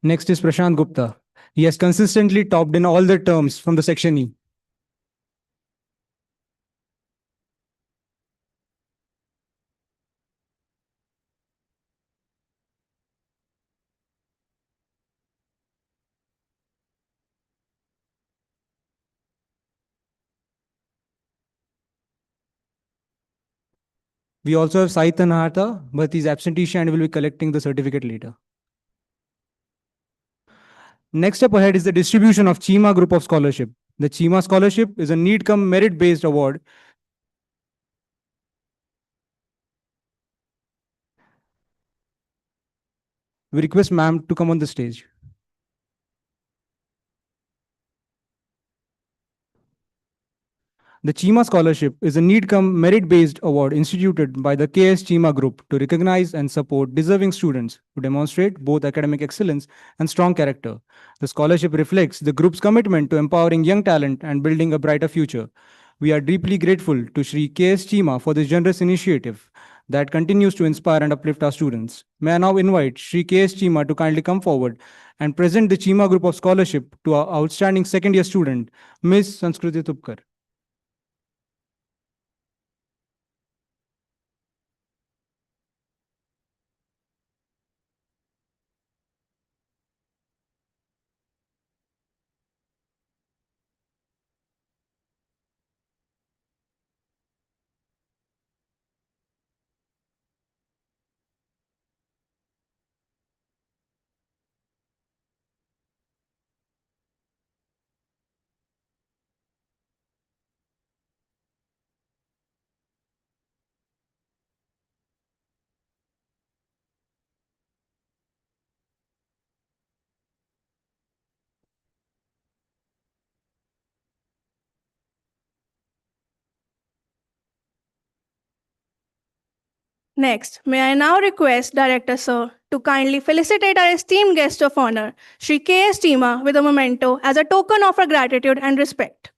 Next is Prashant Gupta. He has consistently topped in all the terms from the section E. We also have Sahitya Nahata, but he's absentee and will be collecting the certificate later. Next up ahead is the distribution of Cheema Group of Scholarship. The Cheema Scholarship is a need come merit based award. We request ma'am to come on the stage. The Cheema Scholarship is a need-cum merit-based award instituted by the KS Cheema Group to recognize and support deserving students who demonstrate both academic excellence and strong character. The scholarship reflects the group's commitment to empowering young talent and building a brighter future. We are deeply grateful to Shri K.S. Cheema for this generous initiative that continues to inspire and uplift our students. May I now invite Shri K.S. Cheema to kindly come forward and present the Cheema Group of Scholarship to our outstanding second-year student, Ms. Sanskriti Tupkar. Next, may I now request Director Sir to kindly felicitate our esteemed guest of honor, Shri K.S. Cheema, with a memento as a token of our gratitude and respect.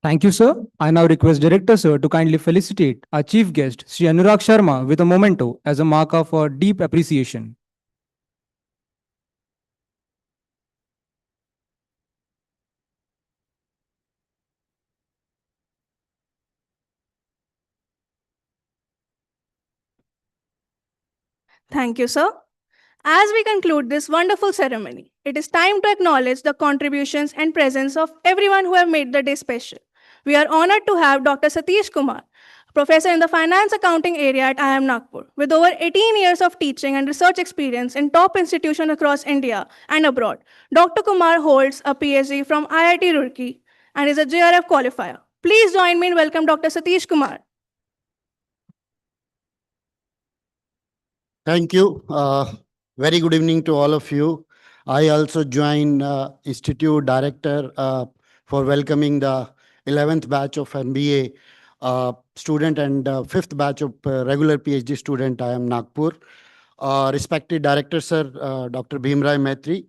Thank you, sir. I now request Director Sir to kindly felicitate our Chief Guest, Shri Anurag Sharma, with a memento as a mark of our deep appreciation. Thank you, sir. As we conclude this wonderful ceremony, it is time to acknowledge the contributions and presence of everyone who have made the day special. We are honored to have Dr. Satish Kumar, professor in the finance accounting area at IIM Nagpur, with over 18 years of teaching and research experience in top institutions across India and abroad. Dr. Kumar holds a PhD from IIT Roorkee and is a JRF qualifier. Please join me in welcome Dr. Satish Kumar. Thank you. Very good evening to all of you. I also join Institute Director for welcoming the 11th batch of MBA student and 5th batch of regular PhD student. I am Nagpur. Respected Director Sir, Dr. Bhimrai Maitri,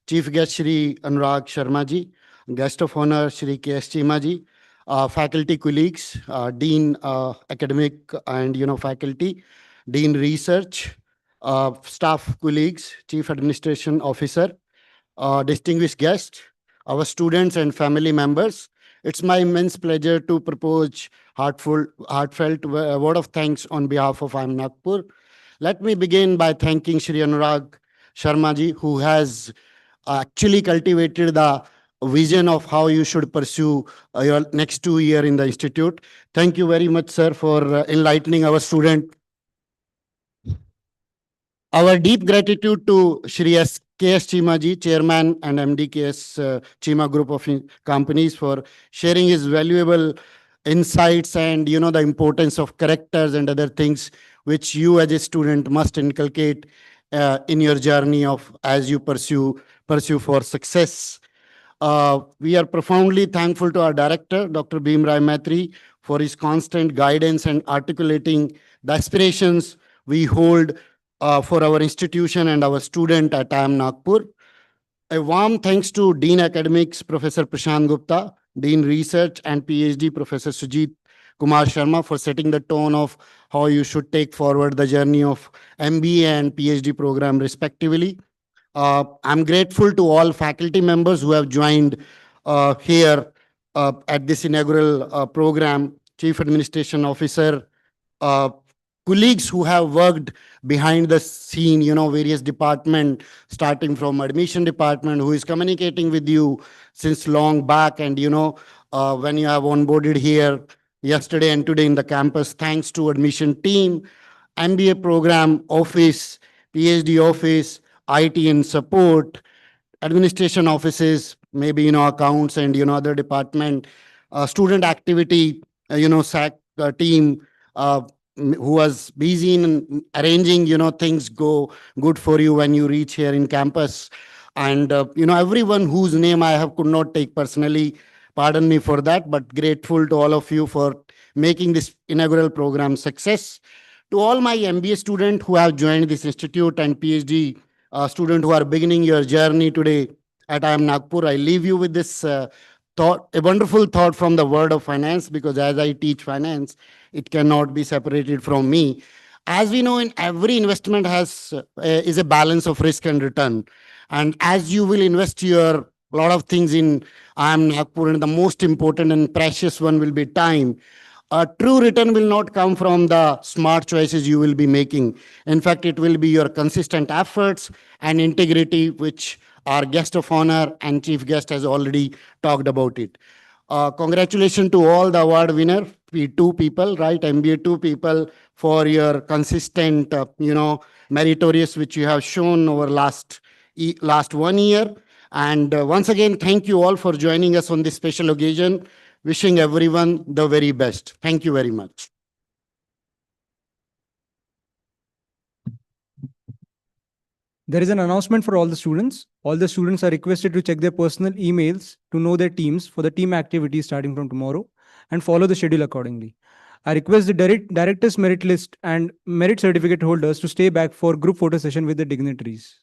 Chief Guest Shri Anurag Sharma ji, Guest of Honour Shri K.S. Cheema ji, faculty colleagues, Dean Academic and faculty, Dean Research, staff colleagues, Chief Administration Officer, distinguished guests, our students and family members. It's my immense pleasure to propose heartfelt word of thanks on behalf of IIM Nagpur. Let me begin by thanking Shri Anurag Sharma ji, who has actually cultivated the vision of how you should pursue your next 2 years in the institute. Thank you very much, sir, for enlightening our student. Our deep gratitude to Shri K.S. Cheema ji, Chairman and MD KS Cheema Group of Companies, for sharing his valuable insights and the importance of characters and other things which you as a student must inculcate in your journey of as you pursue for success. We are profoundly thankful to our director, Dr. Bhimrai Maitri, for his constant guidance and articulating the aspirations we hold for our institution and our student at IIM Nagpur. A warm thanks to Dean Academics, Professor Prashant Gupta, Dean Research and PhD, Professor Sujit Kumar Sharma, for setting the tone of how you should take forward the journey of MBA and PhD program respectively. I'm grateful to all faculty members who have joined here at this inaugural program, Chief Administration Officer, colleagues who have worked behind the scene, various department, starting from admission department, who is communicating with you since long back. And, when you have onboarded here yesterday and today in the campus, thanks to admission team, MBA program office, PhD office, IT and support, administration offices, maybe, accounts and, other department, student activity, SAC team, who was busy in arranging, things go good for you when you reach here in campus. And, everyone whose name I have could not take personally, pardon me for that, but grateful to all of you for making this inaugural program success. To all my MBA students who have joined this institute and PhD student who are beginning your journey today at IIM Nagpur, I leave you with this thought, a wonderful thought from the world of finance, because as I teach finance, it cannot be separated from me. As we know, in every investment is a balance of risk and return. And as you will invest your lot of things in IIM Nagpur, and the most important and precious one will be time. A true return will not come from the smart choices you will be making. In fact, it will be your consistent efforts and integrity, which our guest of honor and chief guest has already talked about it. Congratulations to all the award winner, two people, right? MBA 2 people, for your consistent, meritorious, which you have shown over last 1 year. And once again, thank you all for joining us on this special occasion. Wishing everyone the very best. Thank you very much. There is an announcement for all the students. All the students are requested to check their personal emails to know their teams for the team activities starting from tomorrow and follow the schedule accordingly. I request the director's merit list and merit certificate holders to stay back for group photo session with the dignitaries.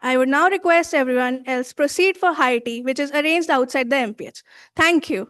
I would now request everyone else proceed for high tea, which is arranged outside the MPH. Thank you.